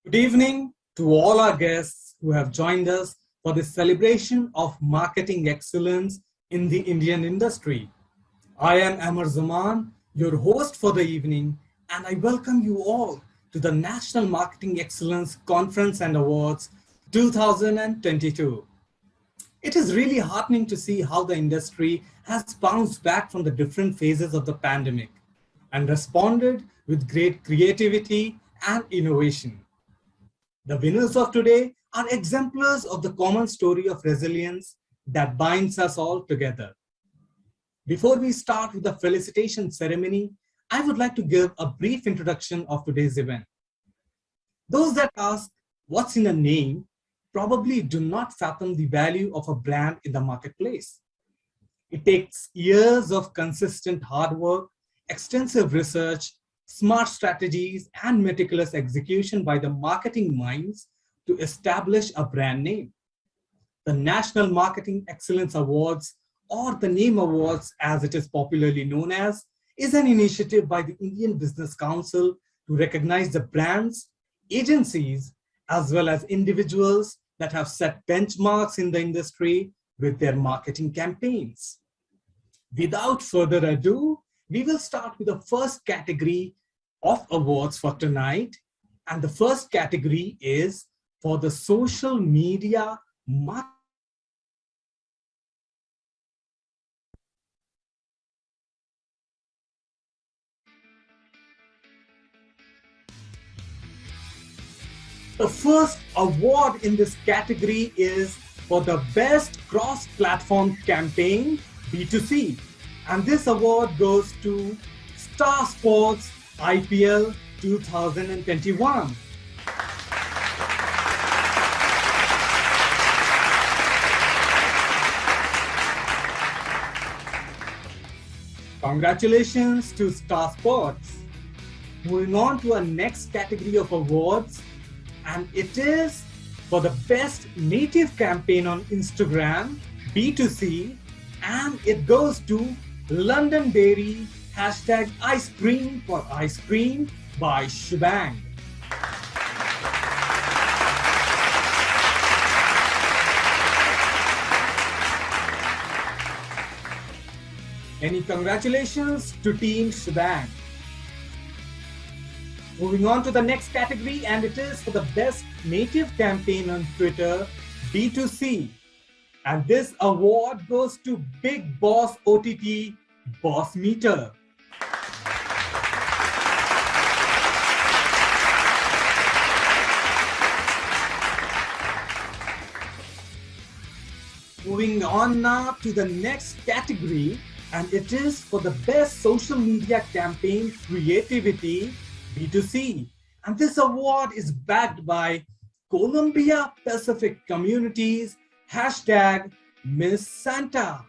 Good evening to all our guests who have joined us for this celebration of marketing excellence in the Indian industry. I am Amar Zaman, your host for the evening, and I welcome you all to the National Marketing Excellence Conference and Awards 2022. It is really heartening to see how the industry has bounced back from the different phases of the pandemic and responded with great creativity and innovation. The winners of today are exemplars of the common story of resilience that binds us all together. Before we start with the felicitation ceremony, I would like to give a brief introduction of today's event. Those that ask, what's in a name, probably do not fathom the value of a brand in the marketplace. It takes years of consistent hard work, extensive research, smart strategies, and meticulous execution by the marketing minds to establish a brand name. The National Marketing Excellence Awards, or the NaME Awards as it is popularly known as, is an initiative by the Indian Business Council to recognize the brands, agencies, as well as individuals that have set benchmarks in the industry with their marketing campaigns. Without further ado, we will start with the first category of awards for tonight. And the first category is for the social media marketing. The first award in this category is for the best cross-platform campaign B2C. And this award goes to Star Sports IPL 2021. Congratulations to Star Sports. Moving on to our next category of awards, and it is for the best native campaign on Instagram B2C, and it goes to London Dairy hashtag ice cream for ice cream by Shebang. Many congratulations to Team Shebang. Moving on to the next category, and it is for the best native campaign on Twitter B2C. And this award goes to Big Boss OTT Boss Meter. Moving on now to the next category, and it is for the best social media campaign creativity B2C. And this award is backed by Columbia Pacific Communities hashtag Miss Santa.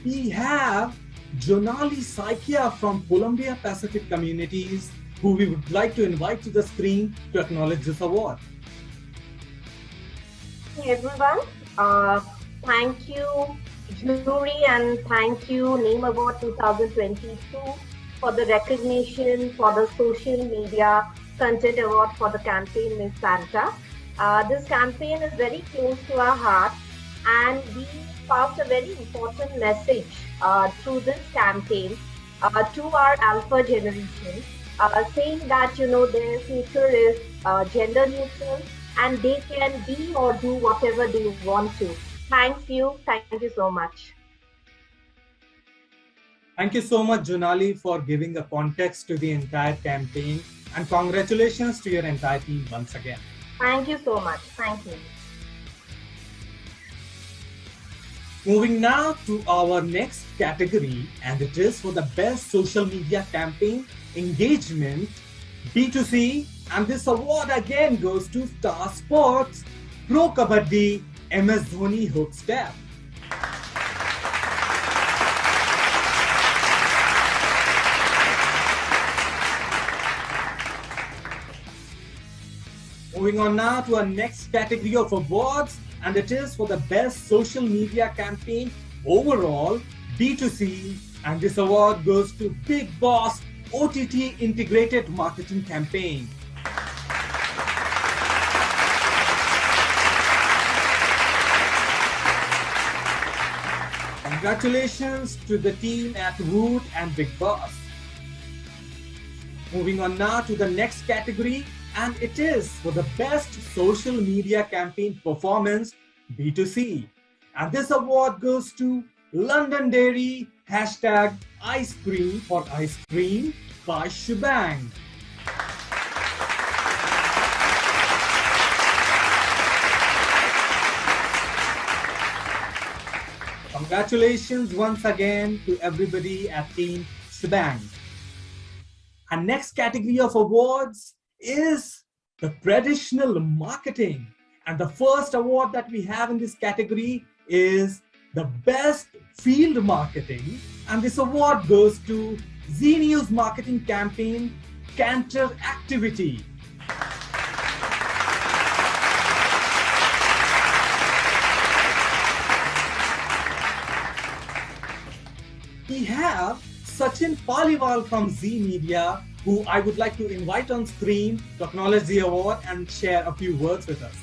We have Jonali Saikia from Columbia Pacific Communities, who we would like to invite to the screen to acknowledge this award. Hey everyone, thank you jury and thank you NaME Award 2022 for the recognition for the social media content award for the campaign Miss Santa. This campaign is very close to our heart, and we passed a very important message through this campaign to our alpha generation, saying that their future is gender neutral and they can be or do whatever they want to. Thank you so much. Thank you so much, Jonali, for giving a context to the entire campaign, and congratulations to your entire team once again. Thank you so much. Thank you. Moving now to our next category, and it is for the best social media campaign engagement B2C, and this award again goes to Star Sports Pro Kabaddi MS Dhoni Hook Step. Moving on now to our next category of awards, and it is for the best social media campaign overall B2C, and this award goes to Big Boss OTT Integrated Marketing Campaign. Congratulations to the team at Woot and Big Boss. Moving on now to the next category, and it is for the best social media campaign performance B2C. And this award goes to London Dairy hashtag ice cream for ice cream by Shebang. Congratulations once again to everybody at Team Shebang. Our next category of awards is the traditional marketing. And the first award that we have in this category is the best field marketing. And this award goes to Z News marketing campaign Canter Activity. We have Sachin Paliwal from Z Media, who I would like to invite on screen to acknowledge the award and share a few words with us.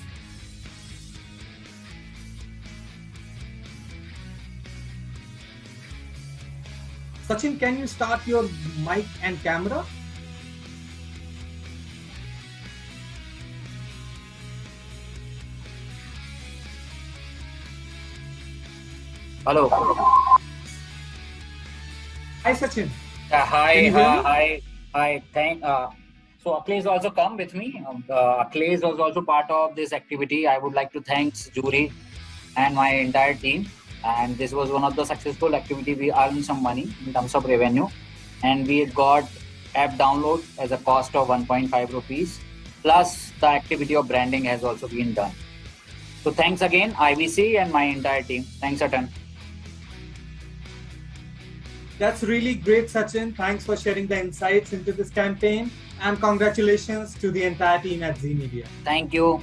Sachin, can you start your mic and camera? Hello. Hi, Sachin. Hi. So Akhilesh also come with me. Akhilesh was also part of this activity. I would like to thank jury and my entire team. And this was one of the successful activity. We earned some money in terms of revenue, and we got app download as a cost of 1.5 rupees. Plus, the activity of branding has also been done. So thanks again, IBC and my entire team. Thanks a ton. That's really great, Sachin. Thanks for sharing the insights into this campaign, and congratulations to the entire team at Z Media. Thank you.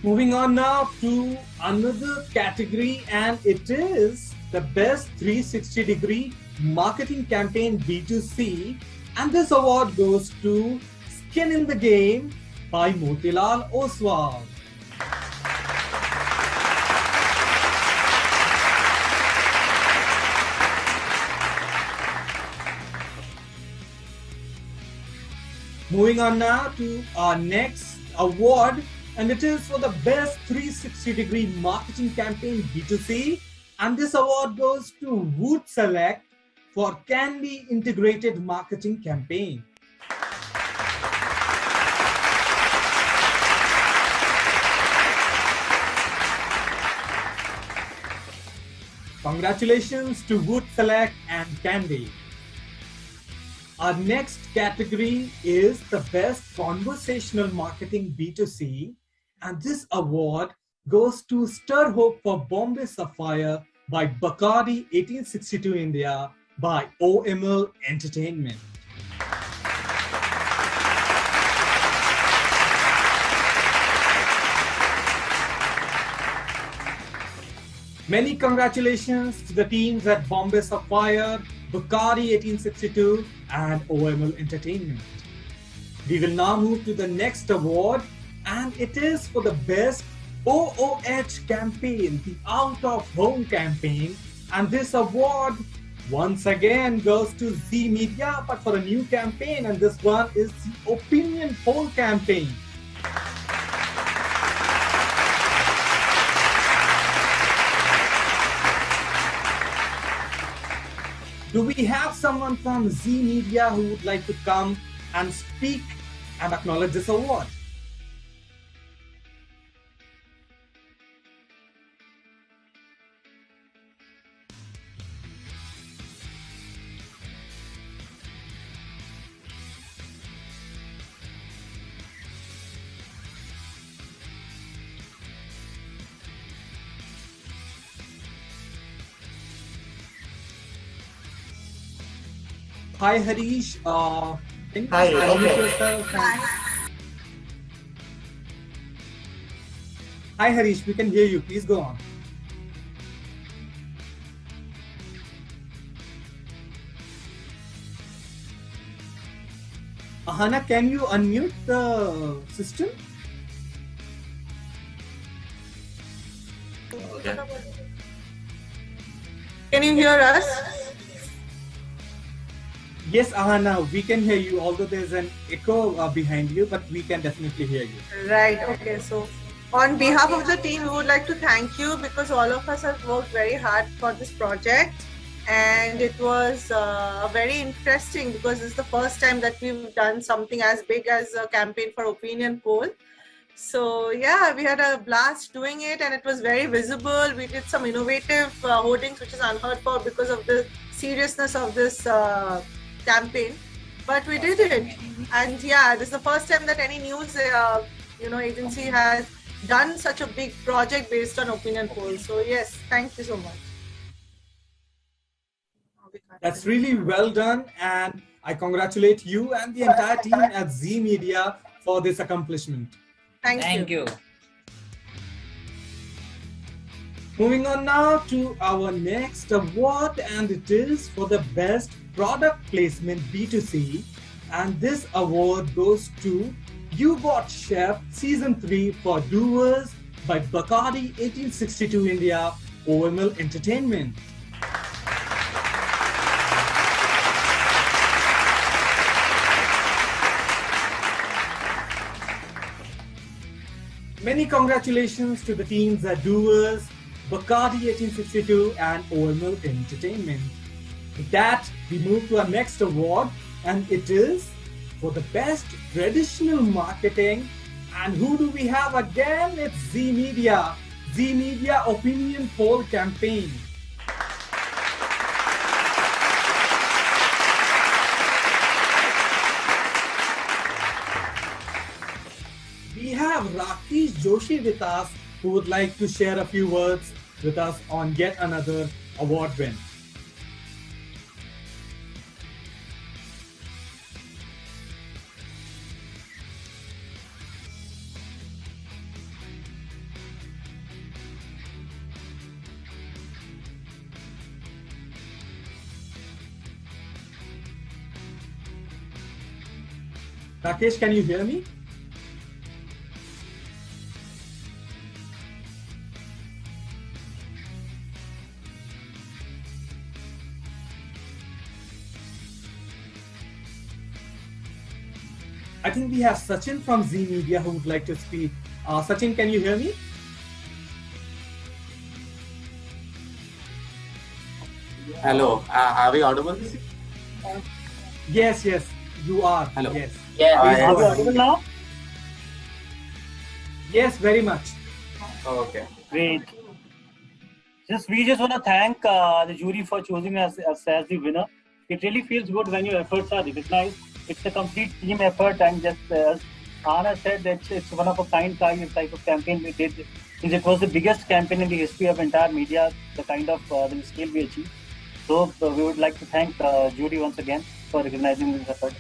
Moving on now to another category, and it is the best 360-degree marketing campaign B2C, and this award goes to Skin in the Game by Motilal Oswal. Moving on now to our next award, and it is for the best 360-degree marketing campaign B2C, and this award goes to Woot Select for Candy Integrated Marketing Campaign. Congratulations to Woot Select and Candy. Our next category is the best conversational marketing B2C, and this award goes to Stir Hope for Bombay Sapphire by Bacardi 1862 India by OML Entertainment. Many congratulations to the teams at Bombay Sapphire, Bacardi 1862 and OML Entertainment. We will now move to the next award, and it is for the best OOH campaign, the Out of Home campaign, and this award once again goes to Z Media, but for a new campaign, and this one is the Opinion Poll campaign. Do we have someone from Z Media who would like to come and speak and acknowledge this award? Hi Harish, can you Hi, introduce okay. yourself? Hi Harish, we can hear you. Please go on. Ahana, can you unmute the system? Okay. Can you hear us? Yes, Ahana, we can hear you, although there's an echo behind you, but we can definitely hear you. Right, okay. So, on behalf of the team, we would like to thank you because all of us have worked very hard for this project. And it was very interesting because it's the first time that we've done something as big as a campaign for opinion poll. So yeah, we had a blast doing it and it was very visible. We did some innovative hoardings, which is unheard of because of the seriousness of this campaign. But we did it. And yeah, this is the first time that any news agency has done such a big project based on opinion polls. So yes, thank you so much. That's really well done, and I congratulate you and the entire team at Z Media for this accomplishment. Thank you. Moving on now to our next award, and it is for the best product placement B2C, and this award goes to You Got Chef Season 3 for Doers by Bacardi 1862 India OML Entertainment. Many congratulations to the teams at Doers, Bacardi 1862 and OML Entertainment. With that, we move to our next award, and it is for the best traditional marketing. And who do we have again? It's Z Media. Z Media Opinion Poll Campaign. We have Rakesh Joshi with us, who would like to share a few words with us on yet another award win. Rakesh, can you hear me? I think we have Sachin from Z Media who would like to speak. Sachin, can you hear me? Hello, are we audible? Yes, you are. Hello. Yes. Yeah, are we Yes. audible now? Yes, very much. Okay. Great. We just want to thank the jury for choosing us as the winner. It really feels good when your efforts are recognized. It's a complete team effort, and just as Anna said, that it's one of a kind type of campaign we did. It was the biggest campaign in the history of entire media, the kind of the scale we achieved. So we would like to thank jury once again for recognizing this effort.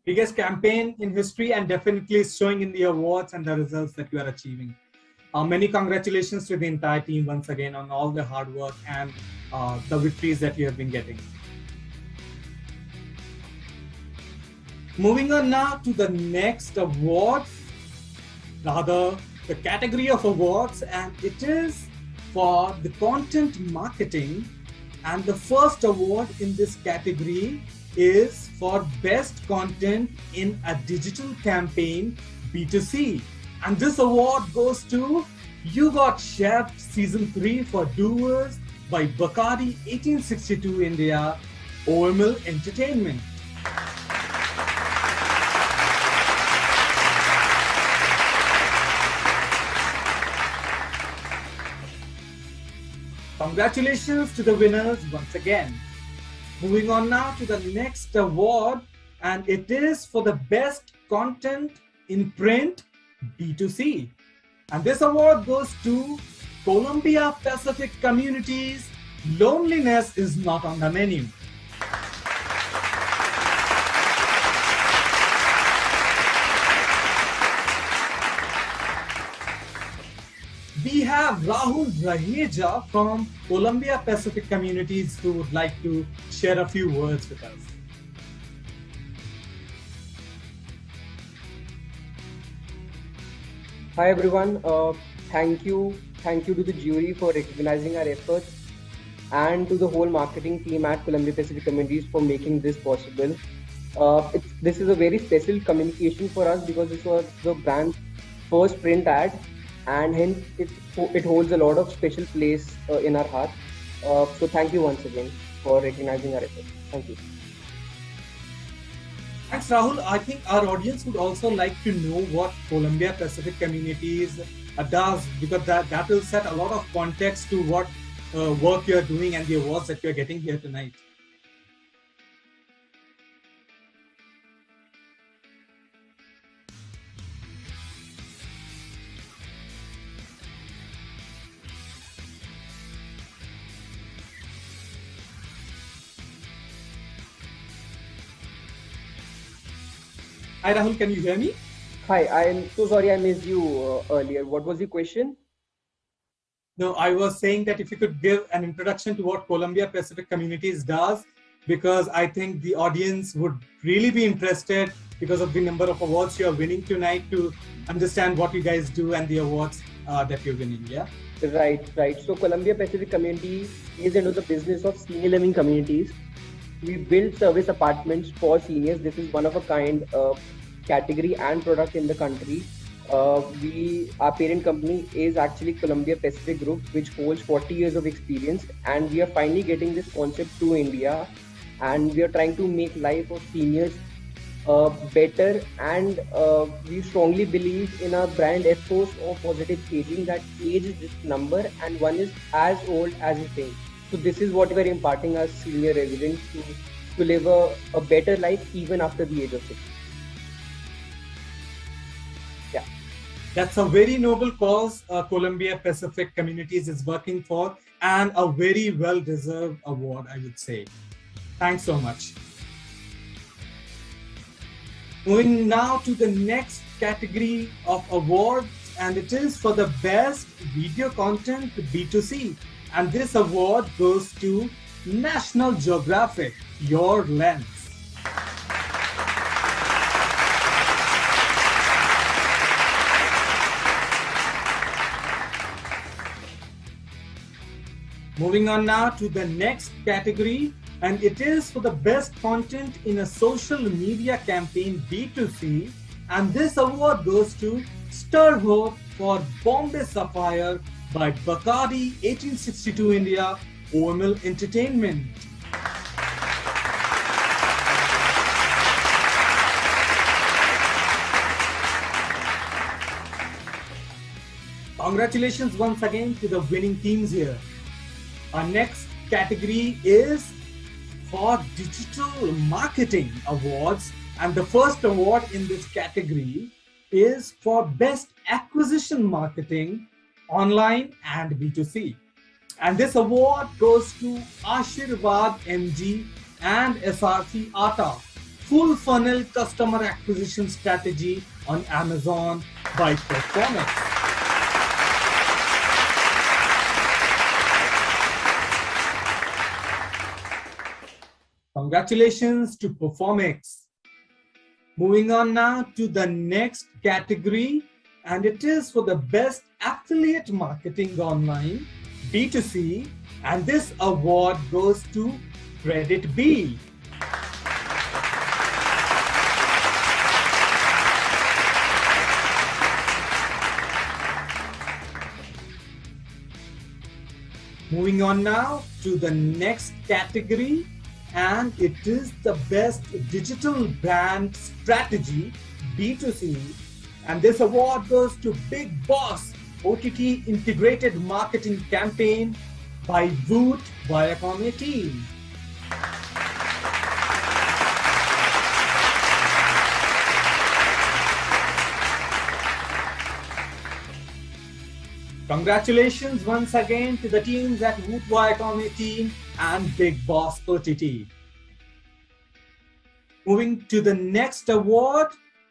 Biggest campaign in history, and definitely showing in the awards and the results that you are achieving. Many congratulations to the entire team once again on all the hard work and the victories that you have been getting. Moving on now to the next award, rather the category of awards, and it is for the content marketing. And the first award in this category is for best content in a digital campaign B2C. And this award goes to You Got Chef Season 3 for Doers by Bacardi 1862 India OML Entertainment. Congratulations to the winners once again. Moving on now to the next award, and it is for the best content in print B2C. And this award goes to Columbia Pacific Communities. Loneliness is not on the menu. have Rahul Raheja from Columbia Pacific Communities who would like to share a few words with us. Hi everyone. Thank you to the jury for recognizing our efforts, and to the whole marketing team at Columbia Pacific Communities for making this possible. This is a very special communication for us because this was the brand's first print ad, and hence it holds a lot of special place in our heart. So thank you once again for recognizing our efforts. Thank you. Thanks, Rahul. I think our audience would also like to know what Columbia Pacific Communities does, because that will set a lot of context to what work you're doing and the awards that you're getting here tonight. Hi Rahul, can you hear me? Hi, I'm so sorry I missed you earlier. What was the question? No, I was saying that if you could give an introduction to what Columbia Pacific Communities does, because I think the audience would really be interested because of the number of awards you're winning tonight to understand what you guys do and the awards that you're winning, yeah? Right. So Columbia Pacific Community is into the business of senior living communities. We build service apartments for seniors. This is one of a kind category and product in the country. Our parent company is actually Columbia Pacific Group, which holds 40 years of experience, and we are finally getting this concept to India, and we are trying to make life of seniors better, and we strongly believe in our brand ethos of positive aging, that age is just number and one is as old as you think. So this is what we're imparting as senior residents to live a better life even after the age of 60. Yeah. That's a very noble cause Columbia Pacific Communities is working for, and a very well-deserved award, I would say. Thanks so much. Moving now to the next category of awards, and it is for the best video content B2C. And this award goes to National Geographic, Your Lens. Moving on now to the next category, and it is for the best content in a social media campaign B2C, and this award goes to Stir Hope for Bombay Sapphire by Bacardi 1862 India, OML Entertainment. Congratulations once again to the winning teams here. Our next category is for Digital Marketing Awards, and the first award in this category is for Best Acquisition Marketing Online and B2C. And this award goes to Ashirvad MG and SRC Ata, Full Funnel Customer Acquisition Strategy on Amazon by Performance. Congratulations to Performix. Moving on now to the next category, and it is for the best affiliate marketing online B2C, and this award goes to Credit B. Moving on now to the next category, and it is the best digital brand strategy B2C, and this award goes to Big Boss OTT Integrated Marketing Campaign by Voot Viacom team. Congratulations once again to the teams at Voot Viacom team and Big Boss OTT. Moving to the next award,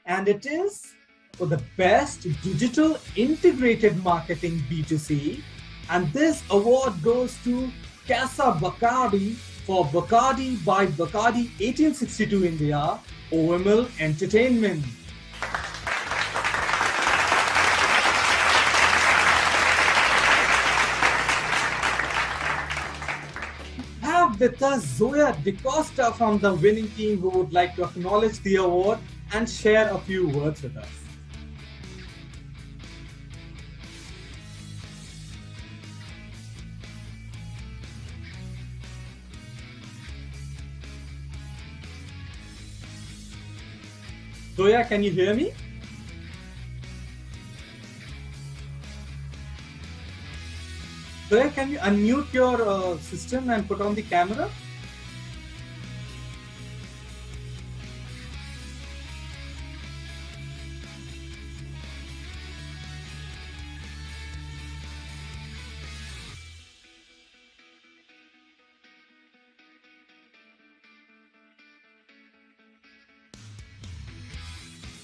and it is for the best digital integrated marketing B2C. And this award goes to Casa Bacardi for Bacardi by Bacardi 1862 India, OML Entertainment. Have with us Zoya DeCosta from the winning team who would like to acknowledge the award and share a few words with us. Zoya, can you hear me? Zoya, can you unmute your system and put on the camera?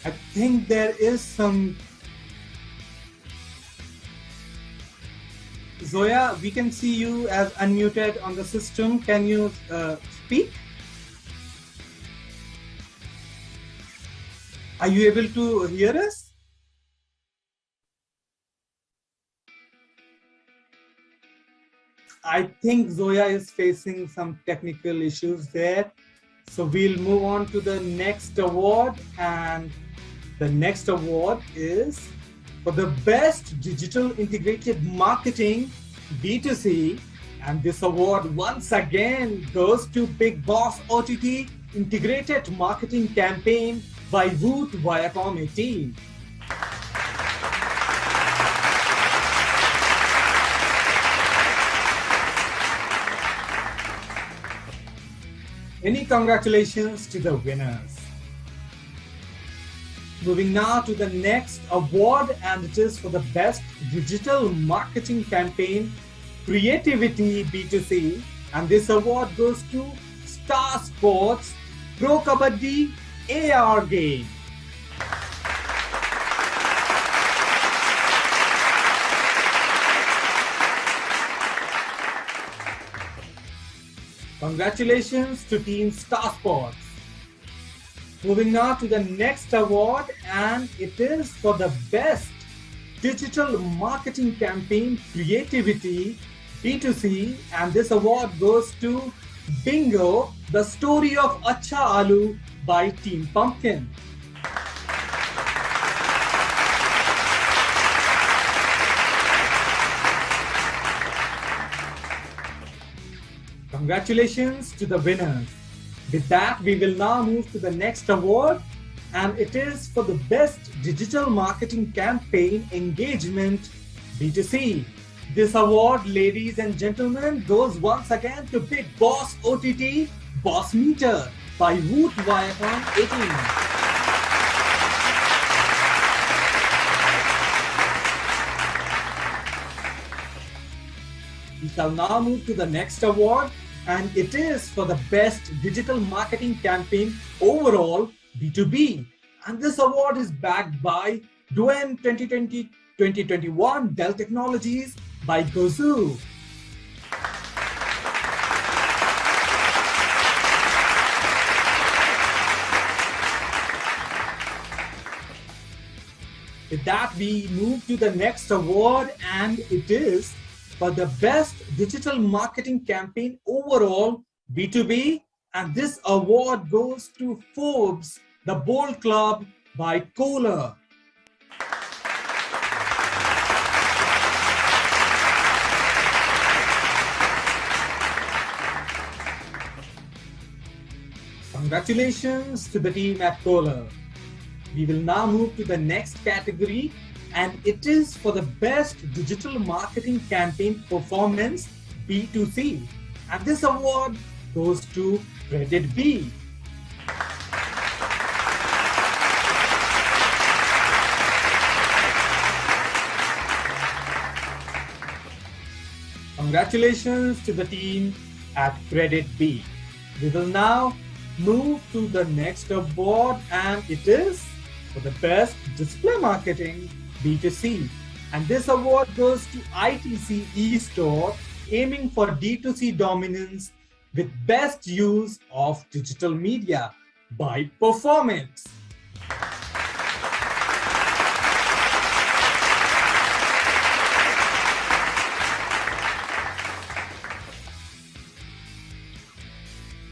I think there is some. Zoya, we can see you as unmuted on the system. Can you speak? Are you able to hear us? I think Zoya is facing some technical issues there. So we'll move on to the next award, and the next award is for the best digital integrated marketing B2C. And this award once again goes to Big Boss OTT Integrated Marketing Campaign by Woot Viacom 18. Many congratulations to the winners. Moving now to the next award, and it is for the best digital marketing campaign creativity B2C. And this award goes to Star Sports Pro Kabaddi AR game. Congratulations to Team Star Sports. Moving now to the next award, and it is for the best digital marketing campaign creativity B2C, and this award goes to Bingo, the story of Acha Aloo by Team Pumpkin. Congratulations to the winners. With that, we will now move to the next award, and it is for the best digital marketing campaign engagement B2C. This award, ladies and gentlemen, goes once again to Big Boss OTT Boss Meter by Woot Viacom 18. We shall now move to the next award, and it is for the best digital marketing campaign overall B2B. And this award is backed by Duem 2020-2021 Dell Technologies by Gozu. With that, we move to the next award, and it is for the best digital marketing campaign overall B2B. And this award goes to Forbes, the Bold Club by Kohler. Congratulations to the team at Kohler. We will now move to the next category, and it is for the best digital marketing campaign performance B2C. And this award goes to Credit B. Congratulations to the team at Credit B. We will now move to the next award, and it is for the best display marketing B2C. And this award goes to ITC eStore, aiming for D2C dominance with best use of digital media by performance.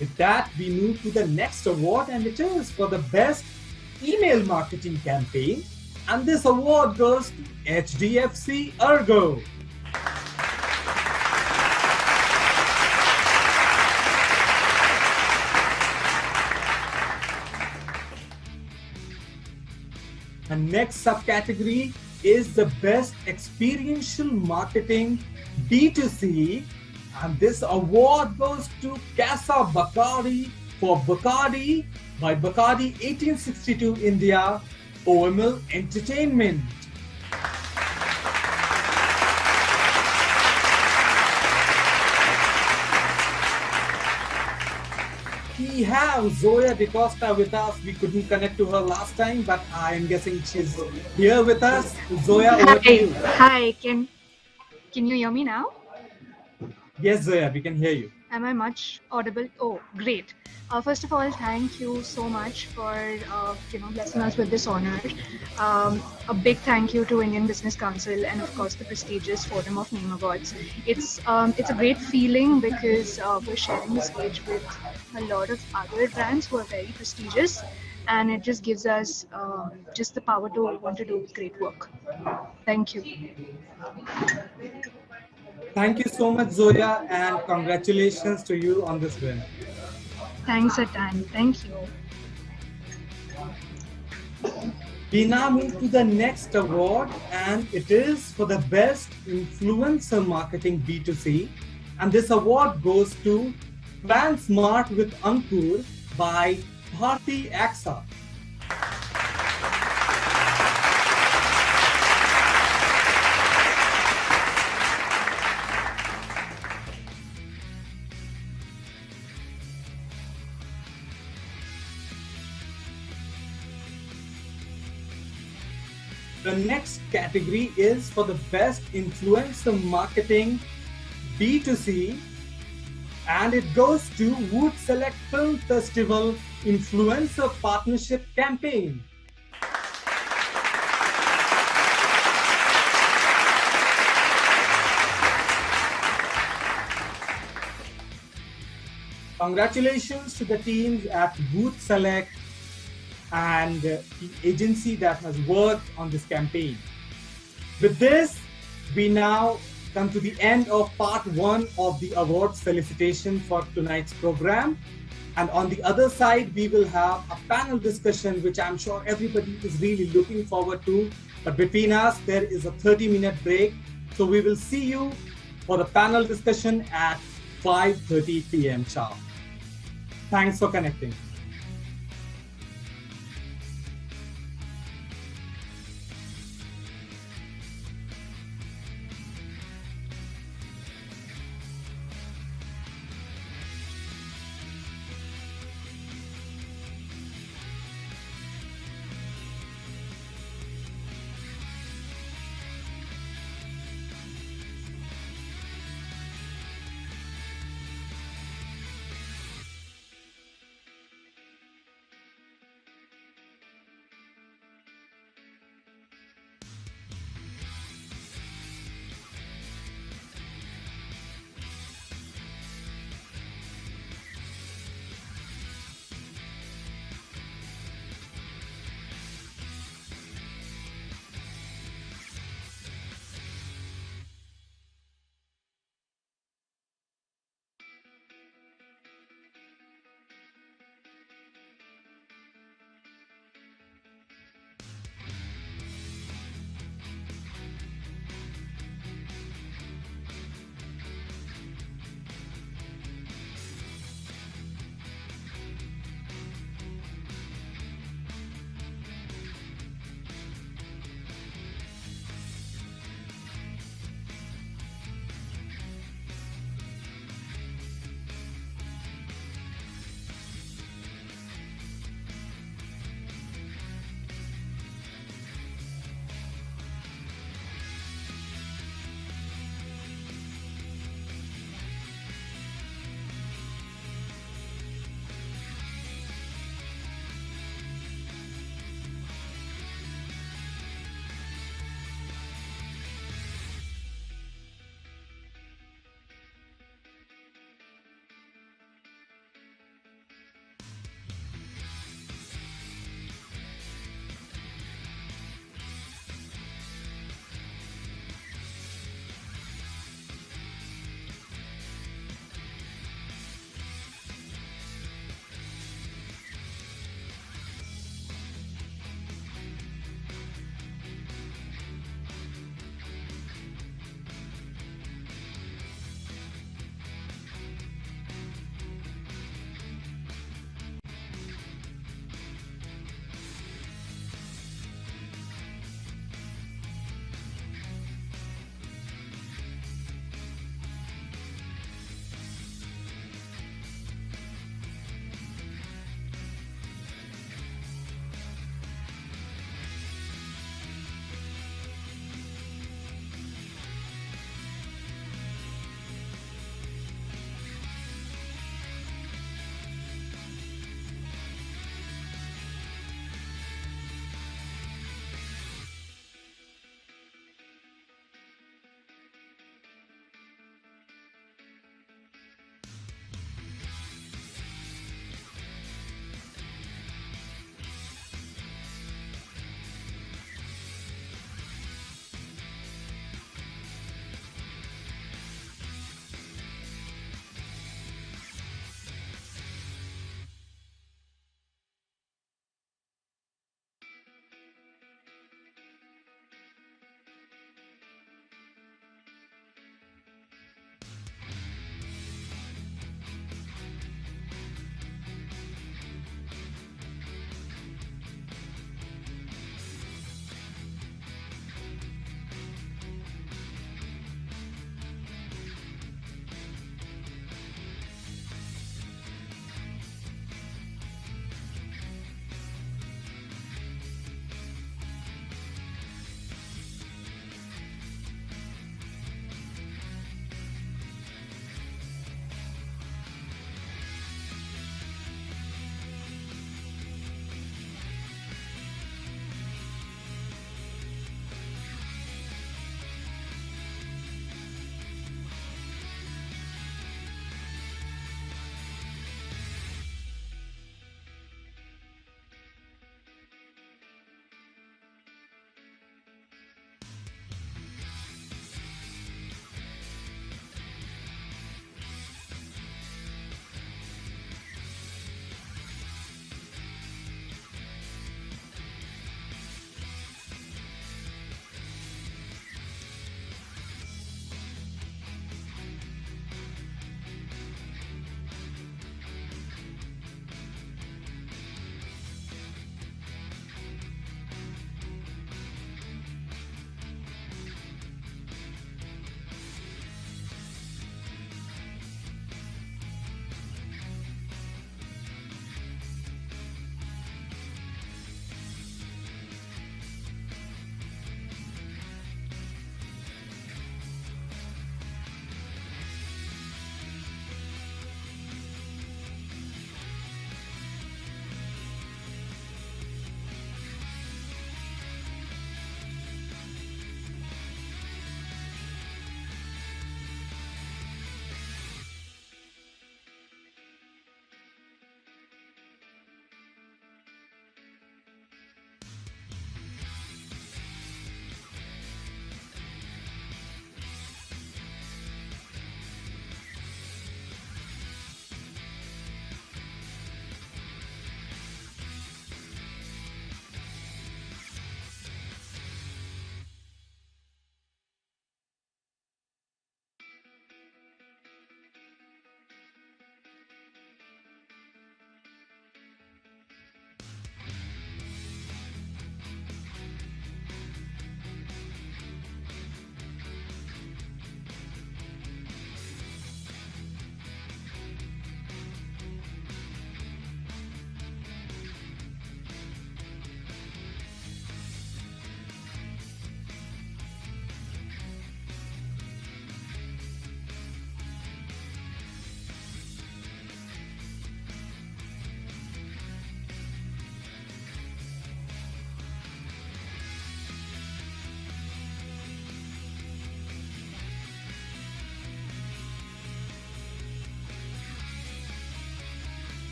With that, we move to the next award, and it is for the best email marketing campaign. And this award goes to HDFC Ergo. And next subcategory is the best experiential marketing B2C. And this award goes to Casa Bacardi for Bacardi by Bacardi 1862 India, OML Entertainment. We have Zoya DeCosta with us. We couldn't connect to her last time, but I am guessing she's here with us. Zoya, over to you. Hi. Can you hear me now? Yes, Zoya, we can hear you. Am I much audible? Oh, great. First of all, thank you so much for blessing us with this honor. A big thank you to Indian Business Council and of course the prestigious Fathom of NaME Awards. It's a great feeling because we're sharing the stage with a lot of other brands who are very prestigious, and it just gives us just the power to want to do great work. Thank you. Thank you so much, Zoya, and congratulations to you on this win. Thanks a ton. Thank you. We now move to the next award, and it is for the best influencer marketing B2C. And this award goes to Plan Smart with Ankur by Bharti AXA. The next category is for the best influencer marketing B2C, and it goes to Wood Select Film Festival Influencer Partnership Campaign. Congratulations to the teams at Wood Select and the agency that has worked on this campaign. With this, we now come to the end of part one of the awards felicitation for tonight's program. And on the other side, we will have a panel discussion, which I'm sure everybody is really looking forward to. But between us, there is a 30-minute break. So we will see you for the panel discussion at 5:30 p.m. sharp. Thanks for connecting.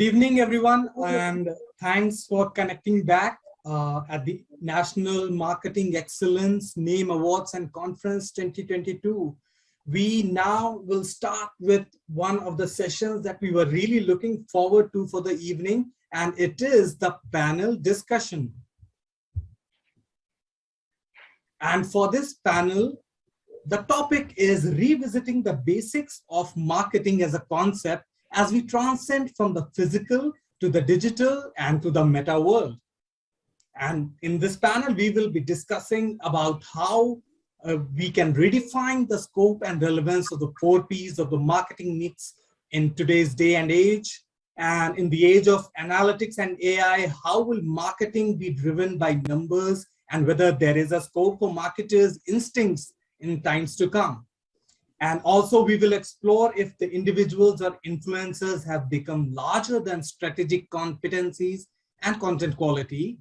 Good evening, everyone, and thanks for connecting back at the National Marketing Excellence NaME Awards and Conference 2022. We now will start with one of the sessions that we were really looking forward to for the evening, and it is the panel discussion. And for this panel, the topic is revisiting the basics of marketing as a concept as we transcend from the physical to the digital and to the meta world. And in this panel, we will be discussing about how we can redefine the scope and relevance of the 4 Ps of the marketing mix in today's day and age. And in the age of analytics and AI, how will marketing be driven by numbers and whether there is a scope for marketers' instincts in times to come. And also we will explore if the individuals or influencers have become larger than strategic competencies and content quality,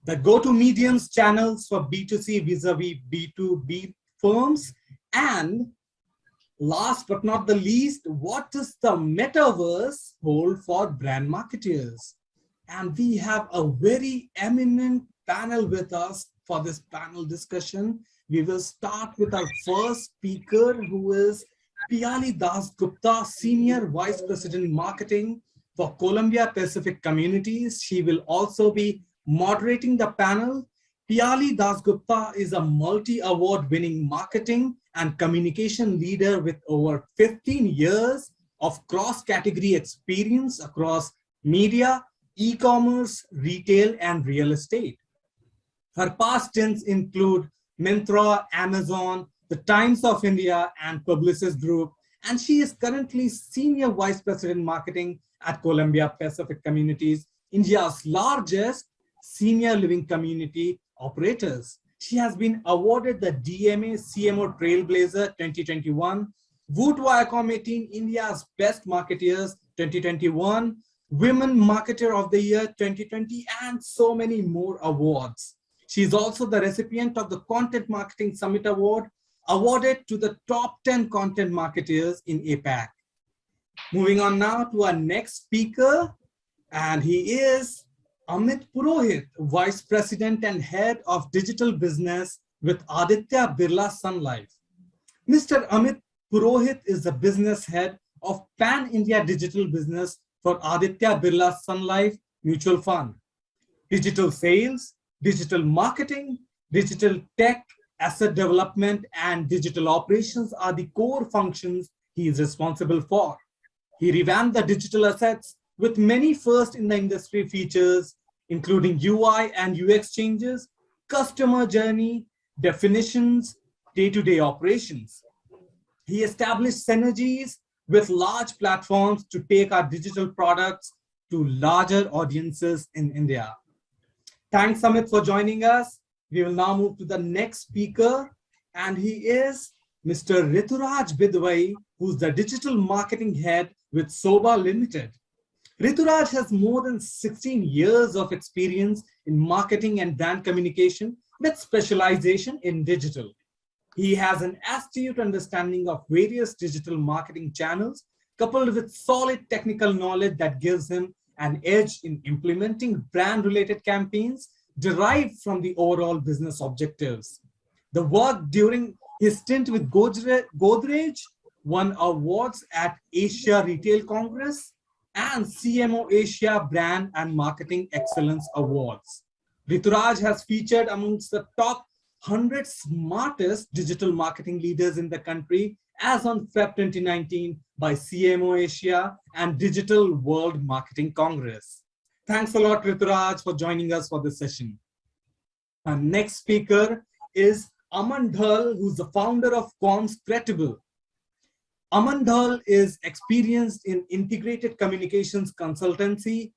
the go-to mediums channels for B2C vis-a-vis B2B firms, and last but not the least, what does the metaverse hold for brand marketers? And we have a very eminent panel with us for this panel discussion. We will start with our first speaker, who is Piyali Dasgupta, Senior Vice President Marketing for Columbia Pacific Communities. She will also be moderating the panel. Piyali Dasgupta is a multi-award winning marketing and communication leader with over 15 years of cross-category experience across media, e-commerce, retail, and real estate. Her past stints include Myntra, Amazon, the Times of India, and Publicis Group, and she is currently Senior Vice President Marketing at Columbia Pacific Communities, India's largest senior living community operators. She has been awarded the DMA CMO Trailblazer 2021, Woot Viacom 18 India's Best Marketeers 2021, Women Marketer of the Year 2020, and so many more awards. She is also the recipient of the Content Marketing Summit Award, awarded to the top 10 content marketers in APAC. Moving on now to our next speaker, and he is Amit Purohit, Vice President and Head of Digital Business with Aditya Birla Sun Life. Mr. Amit Purohit is the business head of Pan-India Digital Business for Aditya Birla Sun Life Mutual Fund. Digital sales, digital marketing, digital tech, asset development, and digital operations are the core functions he is responsible for. He revamped the digital assets with many first in the industry features, including UI and UX changes, customer journey, definitions, day-to-day operations. He established synergies with large platforms to take our digital products to larger audiences in India. Thanks, Amit, for joining us. We will now move to the next speaker, and he is Mr. Rituraj Bidwai, who's the digital marketing head with Soba Limited. Rituraj has more than 16 years of experience in marketing and brand communication with specialization in digital. He has an astute understanding of various digital marketing channels, coupled with solid technical knowledge that gives him an edge in implementing brand-related campaigns derived from the overall business objectives. The work during his stint with Godrej won awards at Asia Retail Congress and CMO Asia Brand and Marketing Excellence Awards. Rituraj has featured amongst the top 100 smartest digital marketing leaders in the country as on Feb 2019 by CMO Asia and Digital World Marketing Congress. Thanks a lot, Rituraj, for joining us for this session. Our next speaker is Aman Dhal, who's the founder of Comms Credible. Aman Dhal is experienced in integrated communications consultancy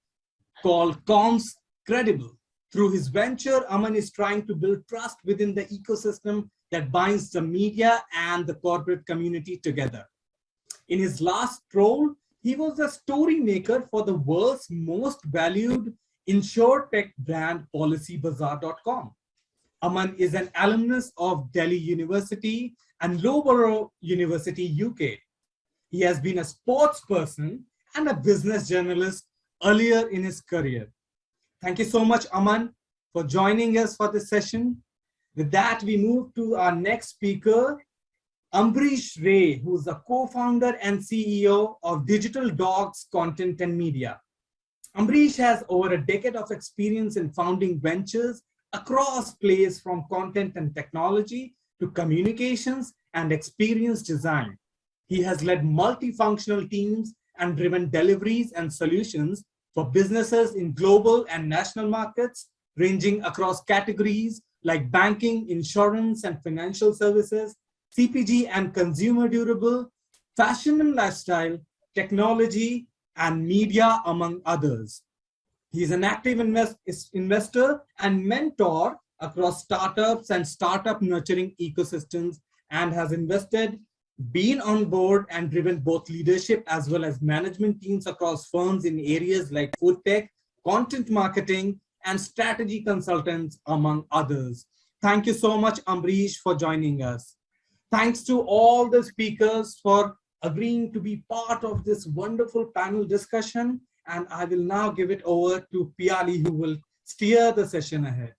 called Comms Credible. Through his venture, Aman is trying to build trust within the ecosystem that binds the media and the corporate community together. In his last role, he was a story maker for the world's most valued insurtech brand PolicyBazaar.com. Aman is an alumnus of Delhi University and Loughborough University, UK. He has been a sports person and a business journalist earlier in his career. Thank you so much, Aman, for joining us for this session. With that, we move to our next speaker, Ambrish Ray, who is the co-founder and CEO of Digital Dogs Content and Media. Ambrish has over a decade of experience in founding ventures across plays from content and technology to communications and experience design. He has led multifunctional teams and driven deliveries and solutions for businesses in global and national markets, ranging across categories like banking, insurance, and financial services, CPG and consumer durable, fashion and lifestyle, technology, and media, among others. He is an active investor and mentor across startups and startup nurturing ecosystems, and has invested, been on board, and driven both leadership as well as management teams across firms in areas like food tech, content marketing, and strategy consultants, among others. Thank you so much, Ambrish, for joining us. Thanks to all the speakers for agreeing to be part of this wonderful panel discussion. And I will now give it over to Piali, who will steer the session ahead.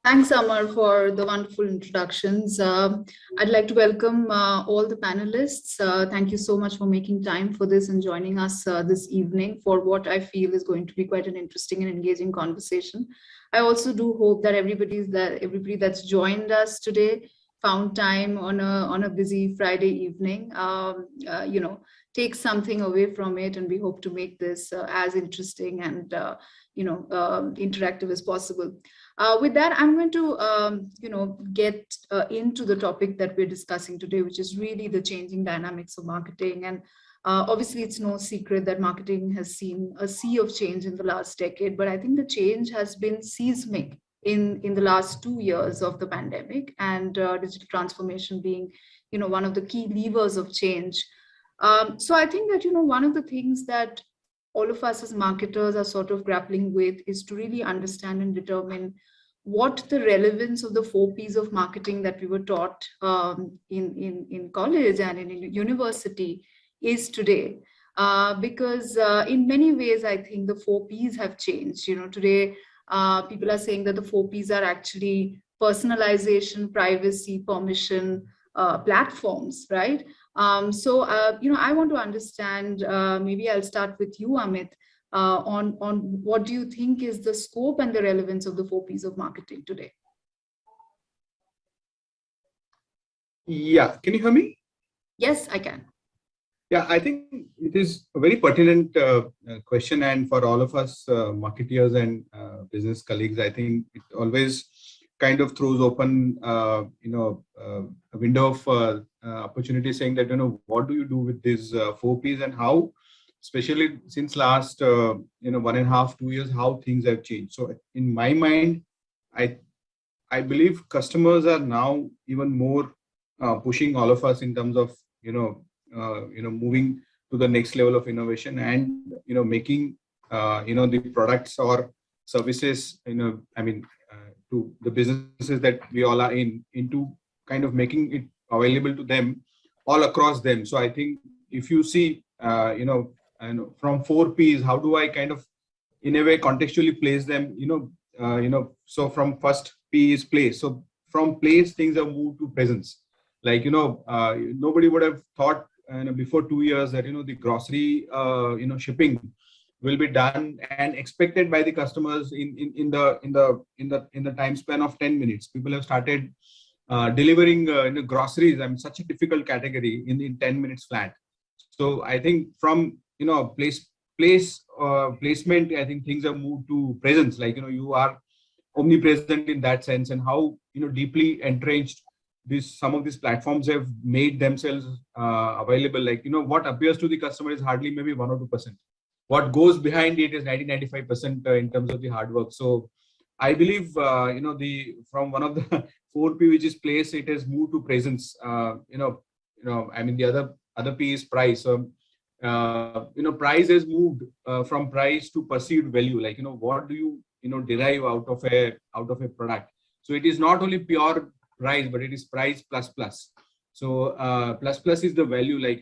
Thanks, Amar, for the wonderful introductions. I'd like to welcome all the panelists. Thank you so much for making time for this and joining us this evening for what I feel is going to be quite an interesting and engaging conversation. I also do hope that everybody that's joined us today found time on a busy Friday evening, take something away from it, and we hope to make this as interesting and interactive as possible. With that, I'm going to get into the topic that we're discussing today, which is really the changing dynamics of marketing. And obviously, it's no secret that marketing has seen a sea of change in the last decade, but I think the change has been seismic in the last 2 years of the pandemic, and digital transformation being one of the key levers of change. So I think that one of the things that all of us as marketers are sort of grappling with is to really understand and determine what the relevance of the 4 Ps of marketing that we were taught in college and in university is today. Because in many ways, I think the 4 Ps have changed. Today, people are saying that the 4 Ps are actually personalization, privacy, permission, platforms, right? So I want to understand, maybe I'll start with you, Amit, on what do you think is the scope and the relevance of the 4 Ps of marketing today? Yeah, can you hear me? Yes, I can. Yeah, I think it is a very pertinent question, and for all of us marketeers and business colleagues, I think it always kind of throws open, a window of opportunity, saying that what do you do with these 4 Ps, and how, especially since last 1.5 to 2 years, how things have changed. So in my mind, I believe customers are now even more pushing all of us in terms of moving to the next level of innovation and making the products or services to the businesses that we all are into kind of making it available to them all across them. So I think if you see from 4 Ps, how do I kind of in a way contextually place them, so from first P is place. So from place, things have moved to presence. Like nobody would have thought before 2 years that the grocery shipping will be done and expected by the customers in the time span of 10 minutes. People have started delivering groceries. Such a difficult category in 10 minutes flat. So I think from placement, I think things have moved to presence. Like you are omnipresent in that sense, and how deeply entrenched some of these platforms have made themselves available. Like what appears to the customer is hardly maybe 1 or 2%. What goes behind it is 90-95% in terms of the hard work. So I believe from one of the 4 P, which is place, it has moved to presence. The other P is price. So price has moved from price to perceived value. Like what do you derive out of a product? So it is not only pure price, but it is price plus plus. So plus plus is the value. Like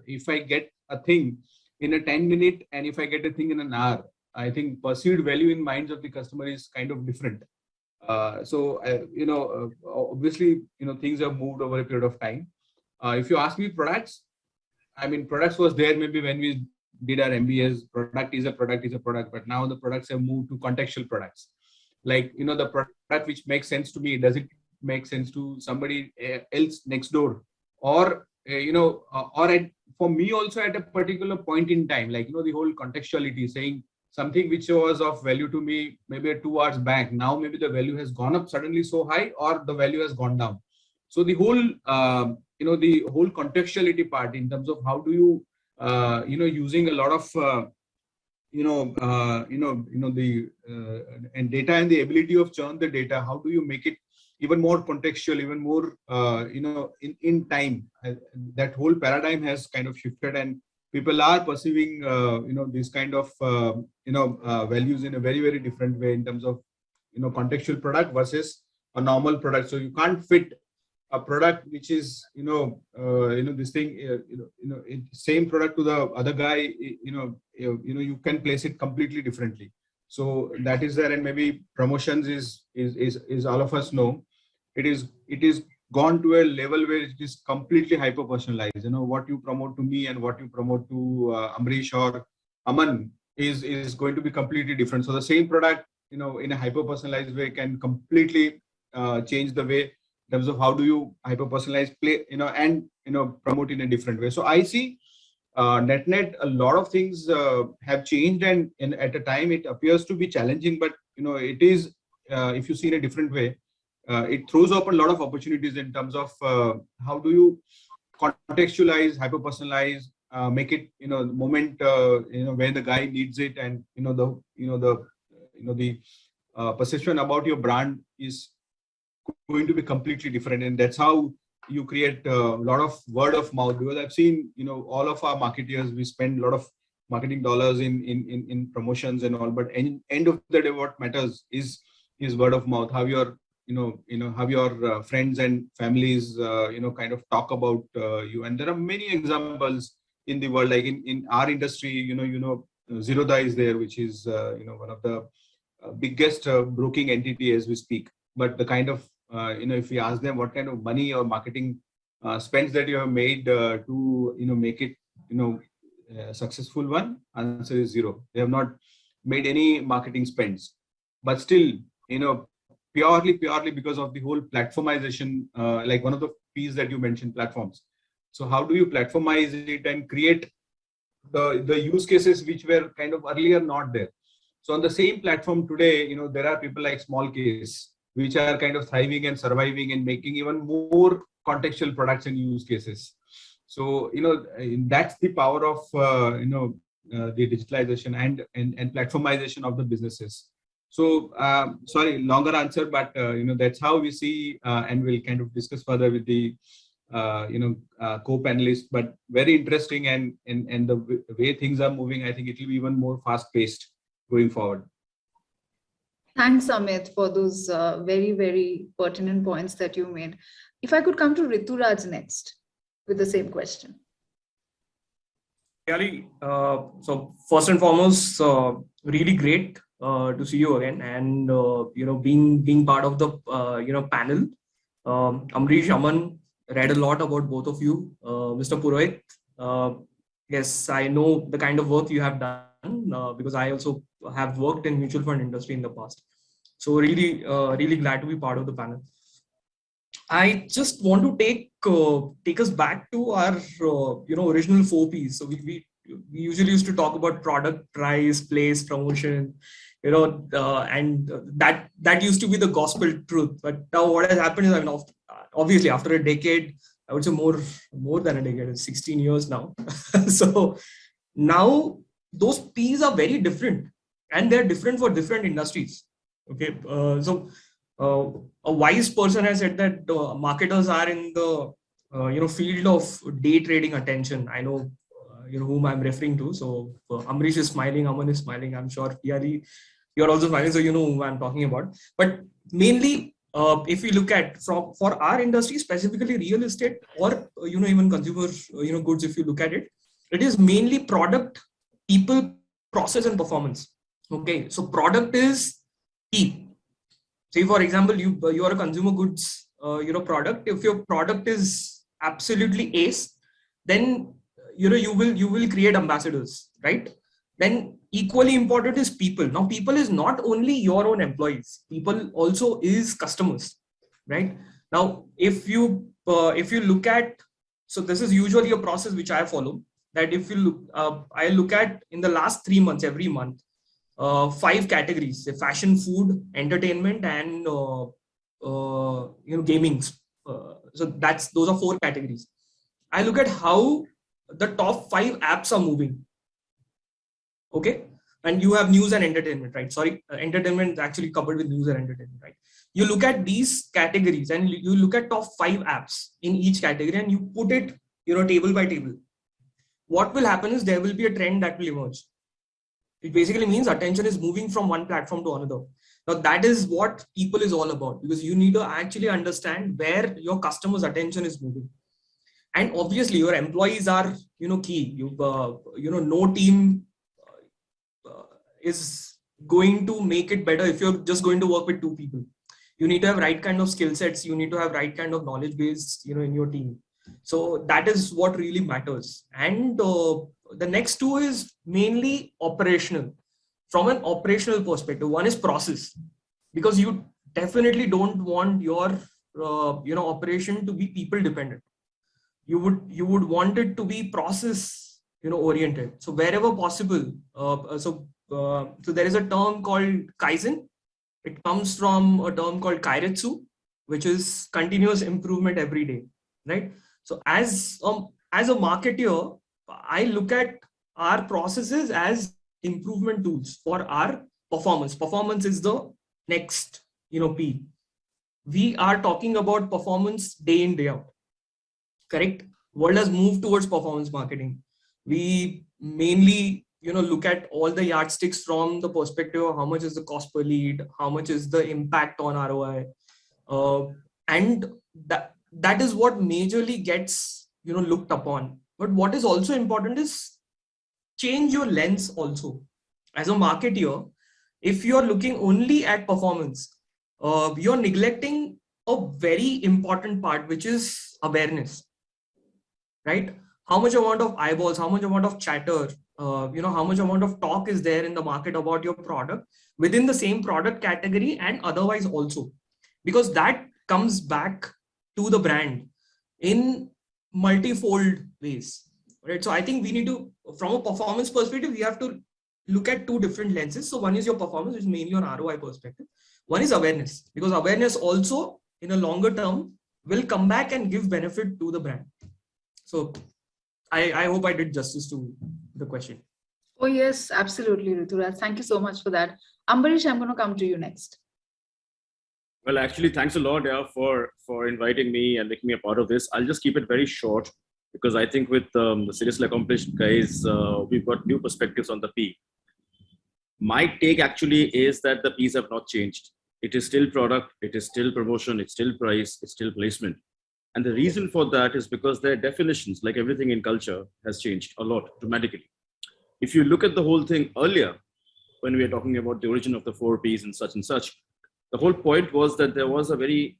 if I get a thing in a 10-minute, and if I get a thing in an hour, I think perceived value in minds of the customer is kind of different. Obviously, things have moved over a period of time. If you ask me products, I mean, products was there maybe when we did our MBAs. Product is a product, but now the products have moved to contextual products. Like, the product which makes sense to me, does it make sense to somebody else next door? Or, for me also at a particular point in time, like, the whole contextuality, saying something which was of value to me maybe 2 hours back, now maybe the value has gone up suddenly so high, or the value has gone down. So the whole, the whole contextuality part in terms of how do you, using a lot of, and data and the ability of churn the data, how do you make it even more contextual, even more, in time? That whole paradigm has kind of shifted, and people are perceiving, these kind of, values in a very, very different way in terms of, contextual product versus a normal product. So you can't fit a product which is, this thing, same product to the other guy, you can place it completely differently. So that is there, and maybe promotions is all of us know, it is gone to a level where it is completely hyper personalized. What you promote to me and what you promote to Amrish or Aman is going to be completely different. So the same product, in a hyper personalized way can completely change the way in terms of how do you hyper personalize play, and promote in a different way. So I see net a lot of things have changed, and at a time it appears to be challenging, but it is, if you see in a different way, it throws open a lot of opportunities in terms of how do you contextualize, hyper personalize, make it the moment where the guy needs it, and the perception about your brand is going to be completely different, and that's how you create a lot of word of mouth. Because I've seen, all of our marketeers, we spend a lot of marketing dollars in promotions and all, but end of the day, what matters is word of mouth. How your how your friends and families kind of talk about you. And there are many examples in the world, like in our industry, Zerodha is there, which is one of the biggest broking entity as we speak. But the kind of if we ask them what kind of money or marketing spends that you have made to make it successful one, answer is zero. They have not made any marketing spends, but still purely because of the whole platformization, like one of the P's that you mentioned, platforms. So how do you platformize it and create the use cases which were kind of earlier not there? So on the same platform today, there are people like Small Case, which are kind of thriving and surviving and making even more contextual products and use cases. So, that's the power of, the digitalization and platformization of the businesses. So, sorry, longer answer, but, that's how we see, and we'll kind of discuss further with the, co-panelists, but very interesting, and the way things are moving, I think it will be even more fast paced going forward. Thanks, Amit, for those very, very pertinent points that you made. If I could come to Rituraj next with the same question. Really, so first and foremost, really great to see you again, and being part of the panel. Amrish, Aman, read a lot about both of you. Mr. Purohit, yes, I know the kind of work you have done because I also have worked in mutual fund industry in the past. So really, really glad to be part of the panel. I just want to take us back to our original 4 Ps. So we usually used to talk about product, price, place, promotion, and that used to be the gospel truth. But now what has happened is, I mean, obviously after a decade, I would say more than a decade, 16 years now. So now those Ps are very different, and they're different for different industries. Okay, a wise person has said that marketers are in the field of day trading attention. I know whom I'm referring to. So Amrish is smiling, Aman is smiling. I'm sure you're also smiling, so you know whom I'm talking about. But mainly, if we look at for our industry, specifically real estate, or even consumer goods, if you look at it, It is mainly product, people, process, and performance. Okay, so product is key. Say for example, you are a consumer goods product. If your product is absolutely ace, then you will create ambassadors, right? Then equally important is people. Now people is not only your own employees, people also is customers, right? Now if you look at, so this is usually a process which I follow, that if you look, I look at in the last 3 months, every month, 5 categories: fashion, food, entertainment, and gaming. So those are 4 categories. I look at how the top 5 apps are moving. Okay, and you have news and entertainment, right? Sorry, entertainment is actually covered with news and entertainment, right? You look at these categories and you look at top 5 apps in each category and you put it, table by table. What will happen is there will be a trend that will emerge. It basically means attention is moving from one platform to another. Now that is what people is all about, because you need to actually understand where your customer's attention is moving. And obviously your employees are, key. No team is going to make it better if you're just going to work with 2 people. You need to have right kind of skill sets. You need to have right kind of knowledge base, in your team. So that is what really matters. And the next 2 is mainly operational. From an operational perspective, one is process, because you definitely don't want your operation to be people dependent. You would want it to be process oriented. So wherever possible, so there is a term called Kaizen. It comes from a term called Kairetsu, which is continuous improvement every day, right? So as a marketer, I look at our processes as improvement tools for our performance. Performance is the next, P. We are talking about performance day in, day out. Correct? World has moved towards performance marketing. We mainly, look at all the yardsticks from the perspective of how much is the cost per lead, how much is the impact on ROI, and that is what majorly gets looked upon. But what is also important is change your lens also. As a marketer, if you are looking only at performance, you're neglecting a very important part, which is awareness, right? How much amount of eyeballs, how much amount of chatter, how much amount of talk is there in the market about your product within the same product category and otherwise also, because that comes back to the brand in multifold ways, right? So I think we need to, from a performance perspective, we have to look at 2 different lenses. So one is your performance, which is mainly on ROI perspective. One is awareness, because awareness also in a longer term will come back and give benefit to the brand. So I hope I did justice to the question. Oh yes, absolutely, Rituraj. Thank you so much for that. Ambarish, I'm going to come to you next. Well, actually, thanks a lot, for inviting me and making me a part of this. I'll just keep it very short, because I think with the seriously accomplished guys, we've got new perspectives on the P. My take actually is that the P's have not changed. It is still product, it is still promotion, it's still price, it's still placement. And the reason for that is because their definitions, like everything in culture, has changed a lot dramatically. If you look at the whole thing earlier, when we were talking about the origin of the 4 Ps and such, the whole point was that there was a very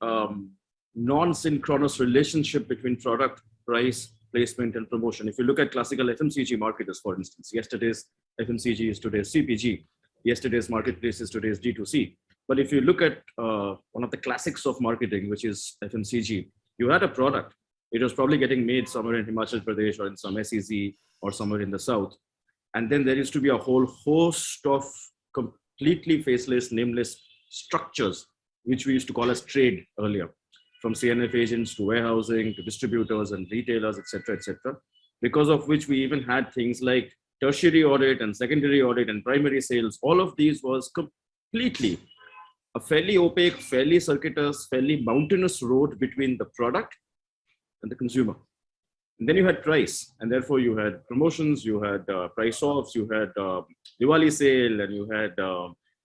non-synchronous relationship between product, price, placement, and promotion. If you look at classical FMCG marketers, for instance, yesterday's FMCG is today's CPG, yesterday's marketplace is today's D2C. But if you look at one of the classics of marketing, which is FMCG, you had a product. It was probably getting made somewhere in Himachal Pradesh or in some SEZ or somewhere in the south. And then there used to be a whole host of completely faceless, nameless structures, which we used to call as trade earlier, from CNF agents to warehousing to distributors and retailers, etc., etc. Because of which we even had things like tertiary audit and secondary audit and primary sales. All of these was completely a fairly opaque, fairly circuitous, fairly mountainous road between the product and the consumer. And then you had price, and therefore you had promotions, you had price offs, you had Diwali sale, and you had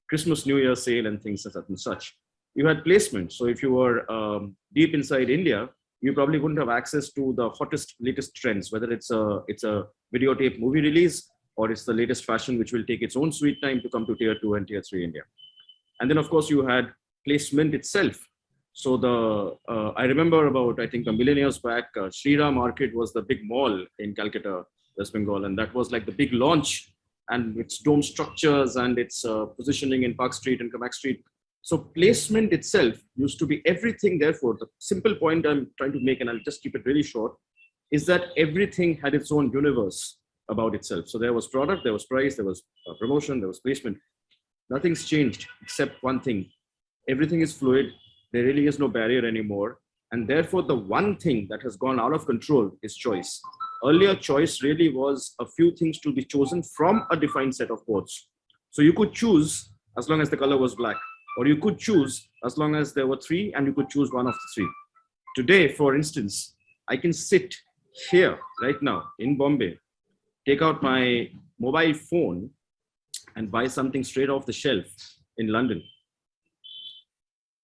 Christmas, New Year sale, and things such and such. You had placement. So if you were deep inside India, you probably wouldn't have access to the hottest, latest trends, whether it's a videotape movie release or it's the latest fashion, which will take its own sweet time to come to tier 2 and tier 3 India. And then, of course, you had placement itself. So I remember about, I think, a million years back, Srira Market was the big mall in Calcutta, West Bengal. And that was like the big launch, and its dome structures and its positioning in Park Street and Kamak Street. So placement itself used to be everything. Therefore, the simple point I'm trying to make, and I'll just keep it really short, is that everything had its own universe about itself. So there was product, there was price, there was promotion, there was placement. Nothing's changed except one thing. Everything is fluid. There really is no barrier anymore. And therefore, the one thing that has gone out of control is choice. Earlier, choice really was a few things to be chosen from a defined set of codes. So you could choose as long as the color was black, or you could choose as long as there were three and you could choose one of the three. Today, for instance, I can sit here right now in Bombay, take out my mobile phone and buy something straight off the shelf in London.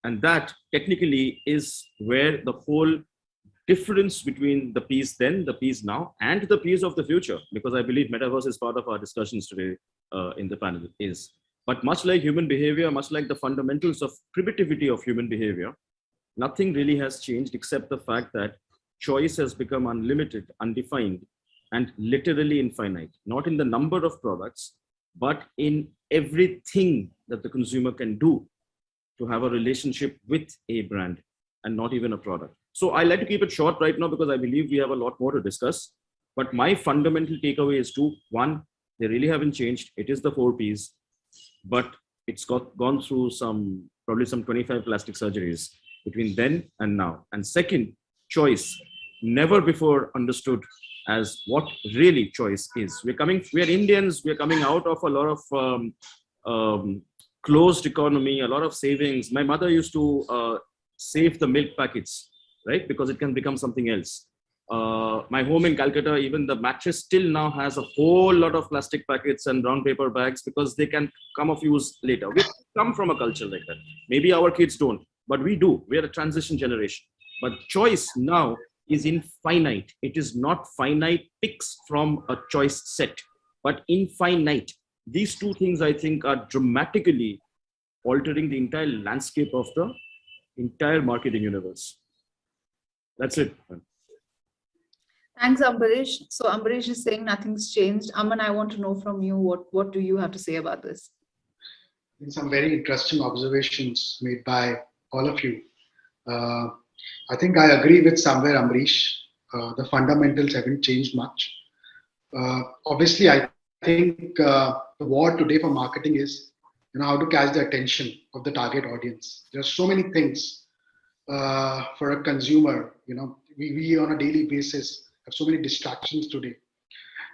And that technically is where the whole difference between the piece then, the piece now, and the piece of the future, because I believe metaverse is part of our discussions today in the panel is. But much like human behavior, much like the fundamentals of primitivity of human behavior, nothing really has changed except the fact that choice has become unlimited, undefined, and literally infinite, not in the number of products, but in everything that the consumer can do to have a relationship with a brand and not even a product. So I like to keep it short right now because I believe we have a lot more to discuss. But my fundamental takeaway is two. One, they really haven't changed. It is the 4 Ps, but it's gone through probably some 25 plastic surgeries between then and now. And second, choice, never before understood as what really choice is. We are Indians, we are coming out of a lot of closed economy, a lot of savings. My mother used to save the milk packets, right? Because it can become something else. My home in Calcutta, even the mattress still now has a whole lot of plastic packets and brown paper bags because they can come of use later. We come from a culture like that. Maybe our kids don't, but we do. We are a transition generation. But choice now is infinite. It is not finite picks from a choice set, but infinite. These two things, I think, are dramatically altering the entire landscape of the entire marketing universe. That's it. Thanks, Ambarish. So Ambarish is saying nothing's changed. Aman, I want to know from you, what do you have to say about this? Some very interesting observations made by all of you. I think I agree with somewhere Ambarish. The fundamentals haven't changed much. Obviously, I think the war today for marketing is how to catch the attention of the target audience. There are so many things for a consumer. We on a daily basis have so many distractions today.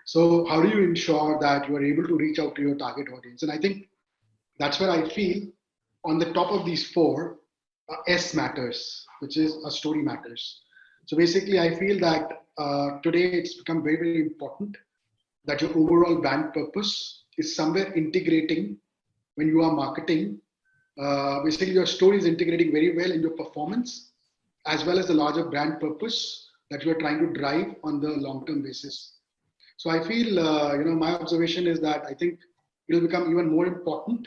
So how do you ensure that you are able to reach out to your target audience? And I think that's where I feel on the top of these 4, S matters, which is a story matters. So basically, I feel that today it's become very, very important that your overall brand purpose is somewhere integrating when you are marketing. Basically, your story is integrating very well in your performance, as well as the larger brand purpose that you are trying to drive on the long-term basis. So I feel, my observation is that I think it will become even more important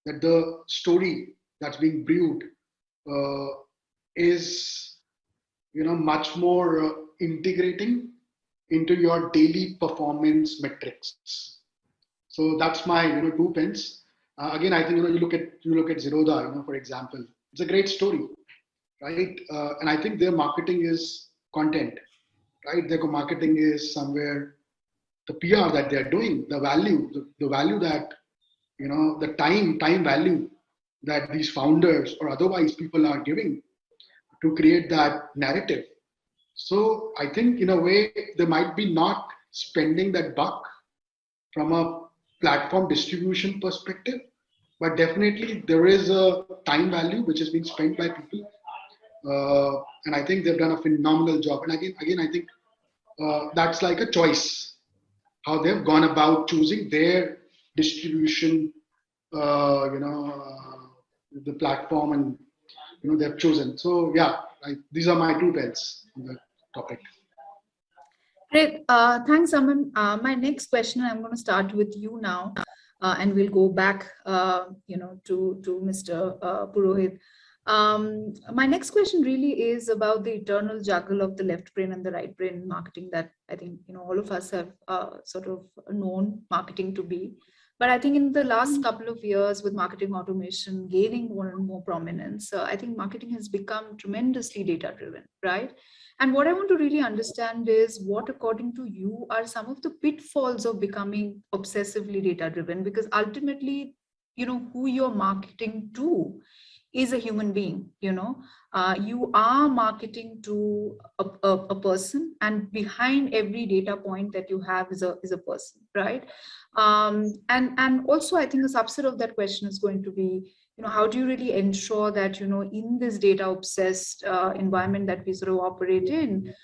that the story that's being brewed is, much more integrating into your daily performance metrics. So that's my, 2 pence. Again, I think, you look at Zerodha, for example, it's a great story, right? And I think their marketing is content, right? Their marketing is somewhere the PR that they're doing, the value that, the time value that these founders or otherwise people are giving to create that narrative. So I think in a way, they might be not spending that buck from a platform distribution perspective, but definitely there is a time value which is being spent by people. And I think they've done a phenomenal job. And again, I think that's like a choice, how they've gone about choosing their distribution, the platform, and they've chosen. So yeah, These are my 2 pence on the topic. Great. Thanks, Aman. My next question, I'm going to start with you now, and we'll go back, to Mr. Purohit. My next question really is about the eternal juggle of the left brain and the right brain in marketing that I think, all of us have sort of known marketing to be. But I think in the last couple of years with marketing automation gaining more and more prominence, I think marketing has become tremendously data-driven, right? And what I want to really understand is what, according to you, are some of the pitfalls of becoming obsessively data-driven? Because ultimately, who you're marketing to is a human being. You are marketing to a person, and behind every data point that you have is a person, right? And also, I think a subset of that question is going to be, how do you really ensure that, in this data obsessed environment that we sort of operate in,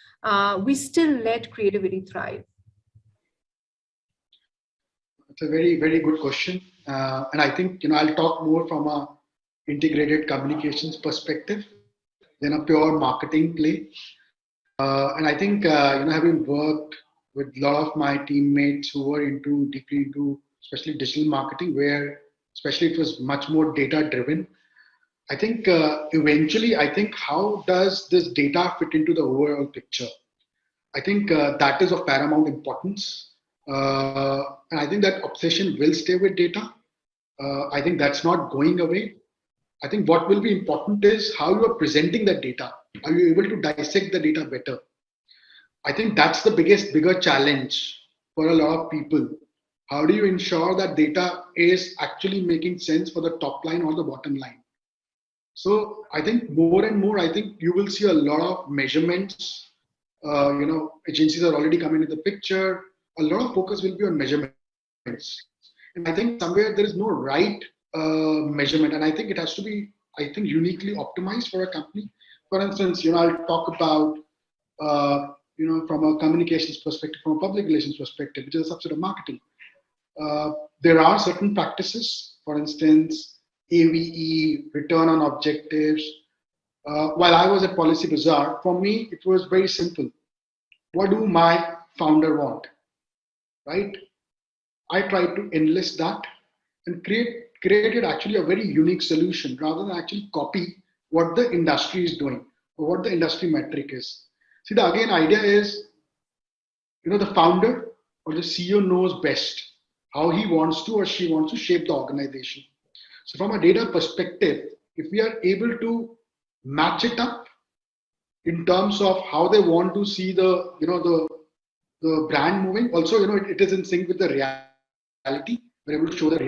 we still let creativity thrive? It's a very, very good question. And I think, I'll talk more from a integrated communications perspective than a pure marketing play. And I think, having worked with a lot of my teammates who were deeply into, especially digital marketing, where especially it was much more data driven. I think eventually, how does this data fit into the overall picture? I think that is of paramount importance. And I think that obsession will stay with data. I think that's not going away. I think what will be important is how you are presenting that data. Are you able to dissect the data better? I think that's the bigger challenge for a lot of people. How do you ensure that data is actually making sense for the top line or the bottom line? So I think more and more, you will see a lot of measurements. Agencies are already coming into the picture. A lot of focus will be on measurements. And I think somewhere there is no right measurement. And I think it has to be, uniquely optimized for a company. For instance, I'll talk about, from a communications perspective, from a public relations perspective, which is a subset of marketing. There are certain practices, for instance, AVE, return on objectives. While I was at Policy Bazaar, for me, it was very simple. What do my founder want? Right? I tried to enlist that and created actually a very unique solution rather than actually copy what the industry is doing or what the industry metric is. See, the idea is, the founder or the CEO knows best how he wants to or she wants to shape the organization. So from a data perspective, if we are able to match it up in terms of how they want to see the brand moving, also, it is in sync with the reality. We're able to show the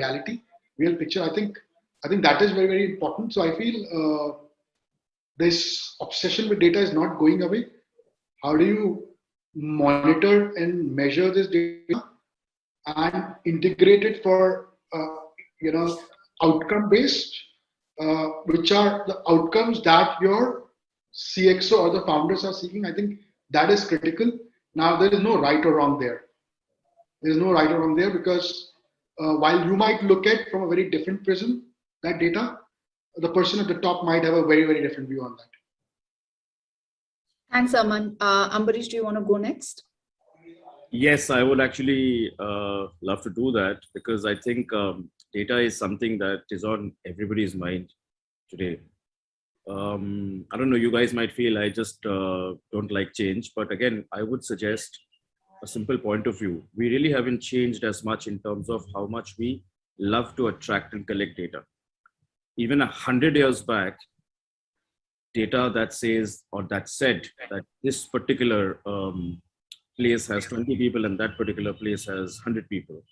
real picture. I think that is very, very important. So I feel this obsession with data is not going away. How do you monitor and measure this data and integrate it for, outcome based, which are the outcomes that your CXO or the founders are seeking? I think that is critical. Now, there is no right or wrong there. There is no right or wrong there because while you might look at from a very different prism, that data, the person at the top might have a very, very different view on that. Thanks, Aman. Ambarish, do you want to go next? Yes, I would actually love to do that because I think data is something that is on everybody's mind today. I don't know, you guys might feel I just don't like change, but again, I would suggest a simple point of view. We really haven't changed as much in terms of how much we love to attract and collect data. Even 100 years back, data that says or that said that this particular place has 20 people and that particular place has 100 people,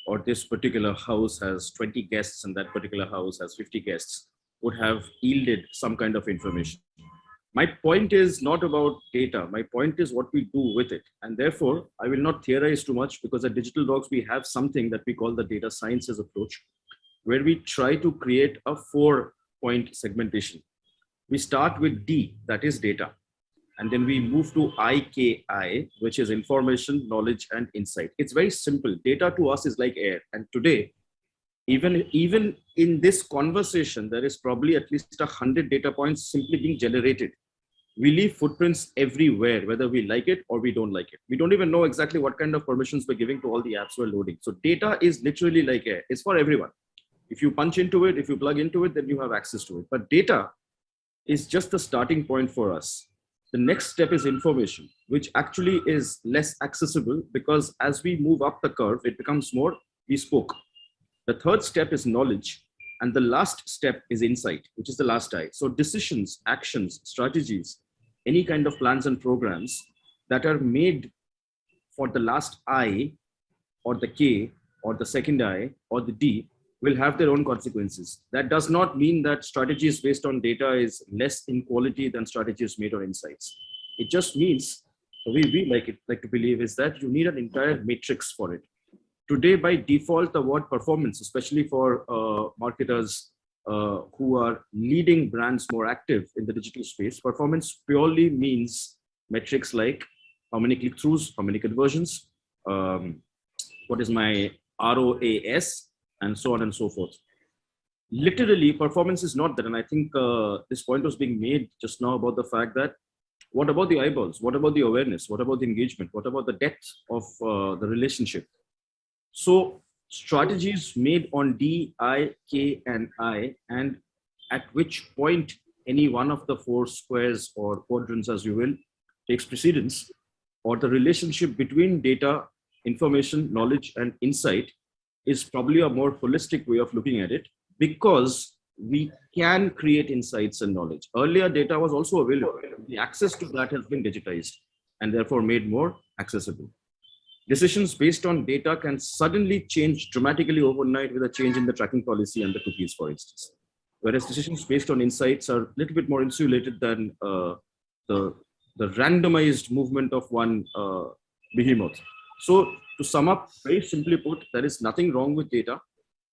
or this particular house has 20 guests and that particular house has 50 guests, would have yielded some kind of information. My point is not about data. My point is what we do with it. And therefore, I will not theorize too much because at Digital Dogs, we have something that we call the data sciences approach, where we try to create a 4-point segmentation. We start with D, that is data. And then we move to IKI, which is information, knowledge, and insight. It's very simple. Data to us is like air. And today, even in this conversation, there is probably at least 100 data points simply being generated. We leave footprints everywhere, whether we like it or we don't like it. We don't even know exactly what kind of permissions we're giving to all the apps we're loading. So data is literally like air. It's for everyone. If you punch into it, if you plug into it, then you have access to it. But data is just the starting point for us. The next step is information, which actually is less accessible because as we move up the curve, it becomes more bespoke. The third step is knowledge. And the last step is insight, which is the last I. So decisions, actions, strategies, any kind of plans and programs that are made for the last I or the K or the second I or the D will have their own consequences. That does not mean that strategies based on data is less in quality than strategies made on insights. It just means the way we like to believe is that you need an entire matrix for it. Today, by default, the word performance, especially for marketers who are leading brands more active in the digital space, performance purely means metrics like how many click-throughs, how many conversions, what is my ROAS, and so on and so forth. Literally, performance is not that. And I think this point was being made just now about the fact that what about the eyeballs? What about the awareness? What about the engagement? What about the depth of the relationship? So strategies made on D, I, K, and I, and at which point any one of the four squares or quadrants, as you will, takes precedence, or the relationship between data, information, knowledge, and insight is probably a more holistic way of looking at it, because we can create insights and knowledge. Earlier, data was also available. The access to that has been digitized and therefore made more accessible. Decisions based on data can suddenly change dramatically overnight with a change in the tracking policy and the cookies, for instance. Whereas decisions based on insights are a little bit more insulated than the randomized movement of one behemoth. So to sum up, very simply put, there is nothing wrong with data,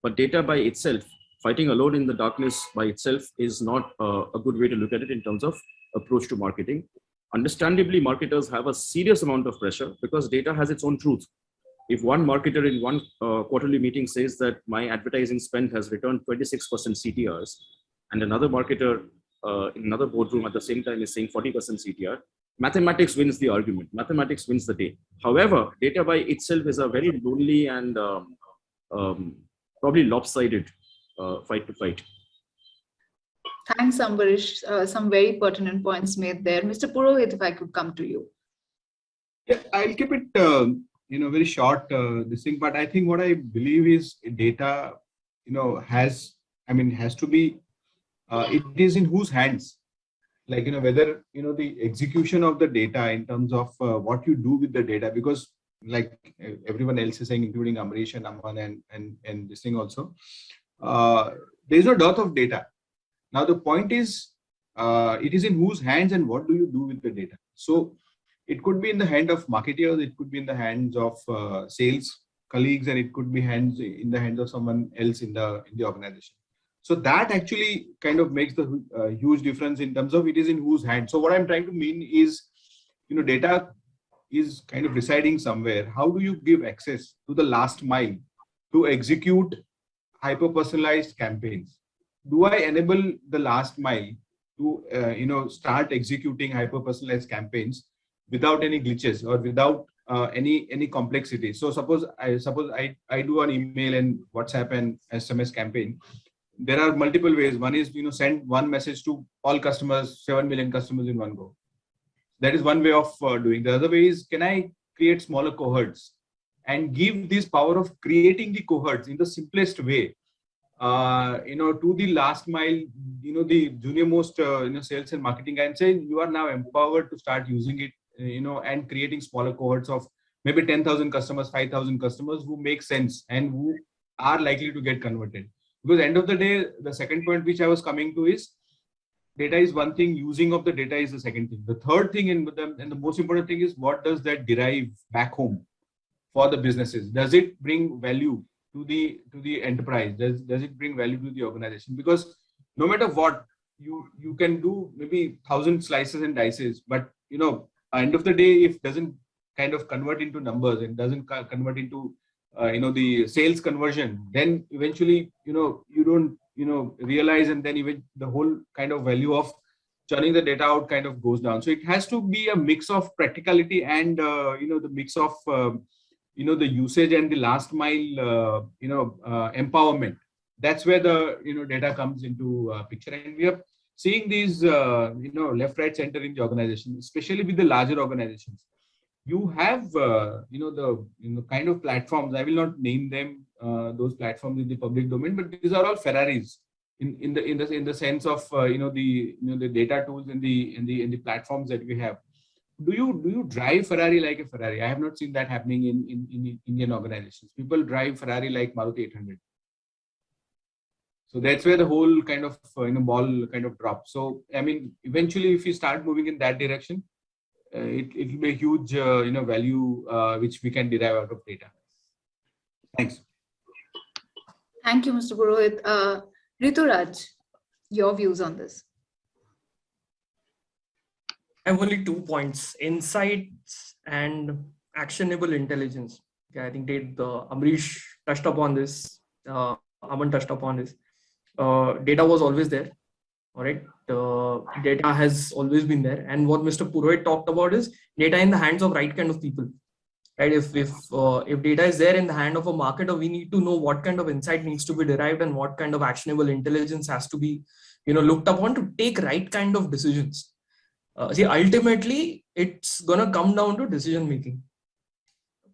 but data by itself, fighting alone in the darkness by itself, is not a good way to look at it in terms of approach to marketing. Understandably, marketers have a serious amount of pressure because data has its own truth. If one marketer in one quarterly meeting says that my advertising spend has returned 26% CTRs, and another marketer in another boardroom at the same time is saying 40% CTR, mathematics wins the argument. Mathematics wins the day. However, data by itself is a very lonely and probably lopsided fight to fight. Thanks, Ambarish. Some very pertinent points made there. Mr. Purohit, if I could come to you. Yeah, I'll keep it very short, this thing, but I think what I believe is data, has to be, it is in whose hands, like, whether, the execution of the data in terms of what you do with the data, because like everyone else is saying, including Amrish and Aman and this thing also, there's no dearth of data. Now, the point is, it is in whose hands and what do you do with the data? So it could be in the hand of marketers, it could be in the hands of sales colleagues, and it could be in the hands of someone else in the organization. So that actually kind of makes the huge difference in terms of it is in whose hands. So what I'm trying to mean is, data is kind of residing somewhere. How do you give access to the last mile to execute hyper-personalized campaigns? Do I enable the last mile to start executing hyper-personalized campaigns without any glitches or without any complexity? So suppose I do an email and WhatsApp and SMS campaign. There are multiple ways. One is send one message to all customers, 7 million customers in one go. That is one way of doing. The other way is, can I create smaller cohorts and give this power of creating the cohorts in the simplest way? To the last mile, the junior most, sales and marketing guy, and say, you are now empowered to start using it, and creating smaller cohorts of maybe 10,000 customers, 5,000 customers who make sense and who are likely to get converted. Because end of the day, the second point which I was coming to is, data is one thing, using of the data is the second thing. The third thing and the most important thing is, what does that derive back home for the businesses? Does it bring value to the enterprise? Does it bring value to the organization? Because no matter what, you can do maybe 1,000 slices and dices, but end of the day, if doesn't kind of convert into numbers and doesn't convert into the sales conversion, then eventually you don't realize, and then even the whole kind of value of churning the data out kind of goes down. So it has to be a mix of practicality and the mix of the usage and the last mile empowerment. That's where the data comes into picture, and we are seeing these left, right, center in the organization, especially with the larger organizations. You have the kind of platforms. I will not name them, those platforms in the public domain, but these are all Ferraris in the sense of the data tools in the platforms that we have. Do you drive Ferrari like a Ferrari? I have not seen that happening in Indian organizations. People drive Ferrari like Maruti 800. So that's where the whole kind of ball kind of drops. So I mean, eventually, if you start moving in that direction, it will be a huge value which we can derive out of data. Thanks. Thank you, Mr. Purohit. Rituraj, your views on this? I have only 2 points: insights and actionable intelligence. Okay, I think Amrish touched upon this. Aman touched upon this. Data was always there. All right. Data has always been there. And what Mr. Purohit talked about is data in the hands of right kind of people. Right. If data is there in the hand of a marketer, we need to know what kind of insight needs to be derived and what kind of actionable intelligence has to be, looked upon to take right kind of decisions. See, ultimately, it's gonna come down to decision making.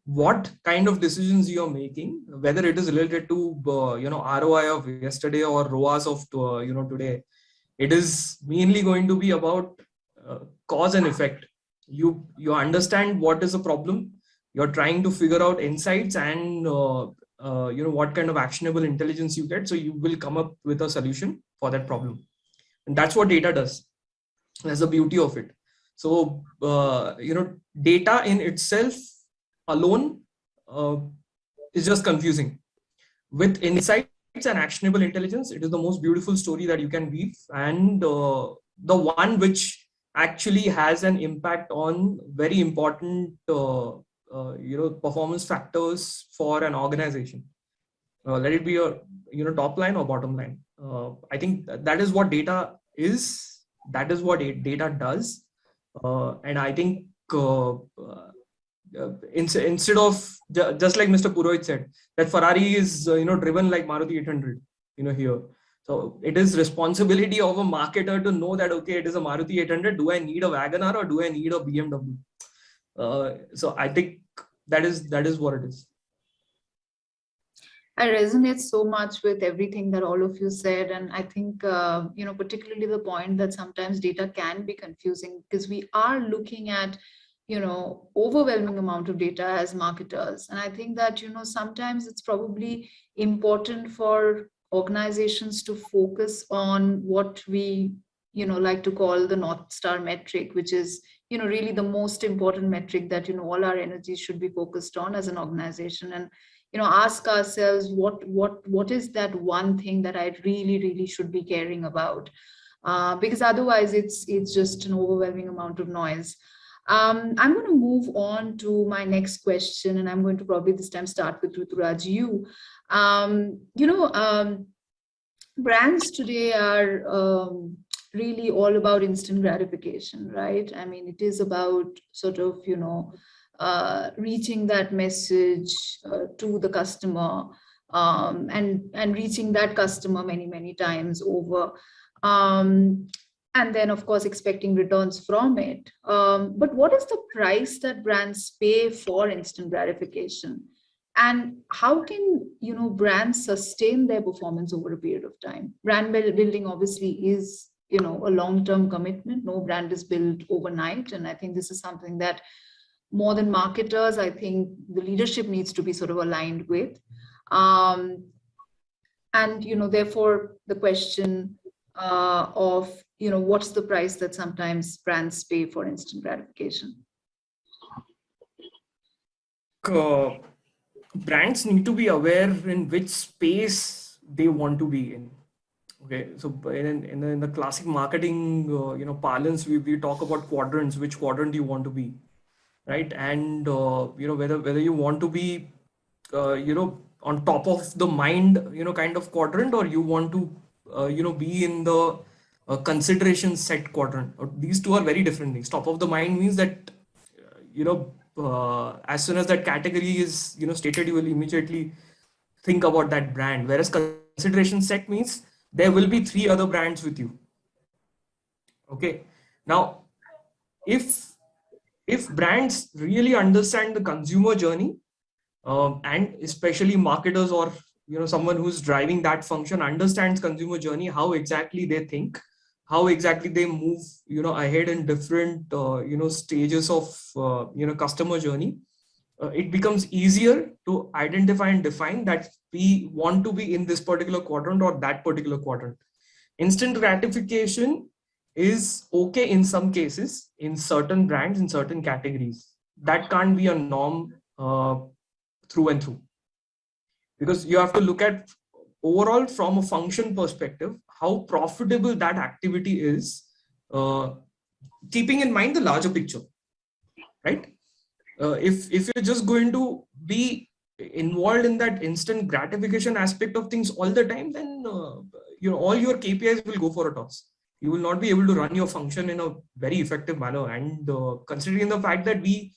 What kind of decisions you're making, whether it is related to ROI of yesterday or ROAS of today, it is mainly going to be about cause and effect. You understand what is the problem. You're trying to figure out insights and what kind of actionable intelligence you get. So you will come up with a solution for that problem, and that's what data does. That's the beauty of it. So data in itself alone is just confusing. With insights and actionable intelligence, it is the most beautiful story that you can weave, and the one which actually has an impact on very important performance factors for an organization. Let it be your top line or bottom line. I think that is what data is. That is what data does, and I think instead of just like Mr. Purohit said, that Ferrari is driven like Maruti 800 here. So it is responsibility of a marketer to know that, okay, it is a Maruti 800. Do I need a WagonR or do I need a BMW? So I think that is what it is. I resonate so much with everything that all of you said, and I think particularly the point that sometimes data can be confusing because we are looking at overwhelming amount of data as marketers, and I think that sometimes it's probably important for organizations to focus on what we like to call the North Star metric, which is really the most important metric that all our energies should be focused on as an organization, and ask ourselves what is that one thing that I really should be caring about, because otherwise it's just an overwhelming amount of noise. I'm going to move on to my next question, and I'm going to probably this time start with Ruturaj. Brands today are really all about instant gratification, right? I mean, it is about sort of reaching that message to the customer, and reaching that customer many times over, and then of course expecting returns from it. But what is the price that brands pay for instant gratification, and how can brands sustain their performance over a period of time? Brand building obviously is a long-term commitment. No brand is built overnight, and I think this is something that more than marketers, I think the leadership needs to be sort of aligned with. And therefore the question of what's the price that sometimes brands pay for instant gratification? Brands need to be aware in which space they want to be in. Okay, so in the classic marketing parlance, we talk about quadrants. Which quadrant do you want to be, right? And whether you want to be on top of the mind kind of quadrant, or you want to be in the consideration set quadrant. These two are very different things. Top of the mind means that as soon as that category is stated, you will immediately think about that brand. Whereas consideration set means there will be 3 other brands with you. Okay. Now, if brands really understand the consumer journey, and especially marketers or someone who's driving that function understands consumer journey, how exactly they think, how exactly they move ahead in different stages of customer journey, it becomes easier to identify and define that we want to be in this particular quadrant or that particular quadrant. Instant gratification is okay in some cases, in certain brands, in certain categories. That can't be a norm through and through, because you have to look at overall from a function perspective how profitable that activity is, keeping in mind the larger picture, right? If you're just going to be involved in that instant gratification aspect of things all the time, then all your KPIs will go for a toss. You will not be able to run your function in a very effective manner. And considering the fact that we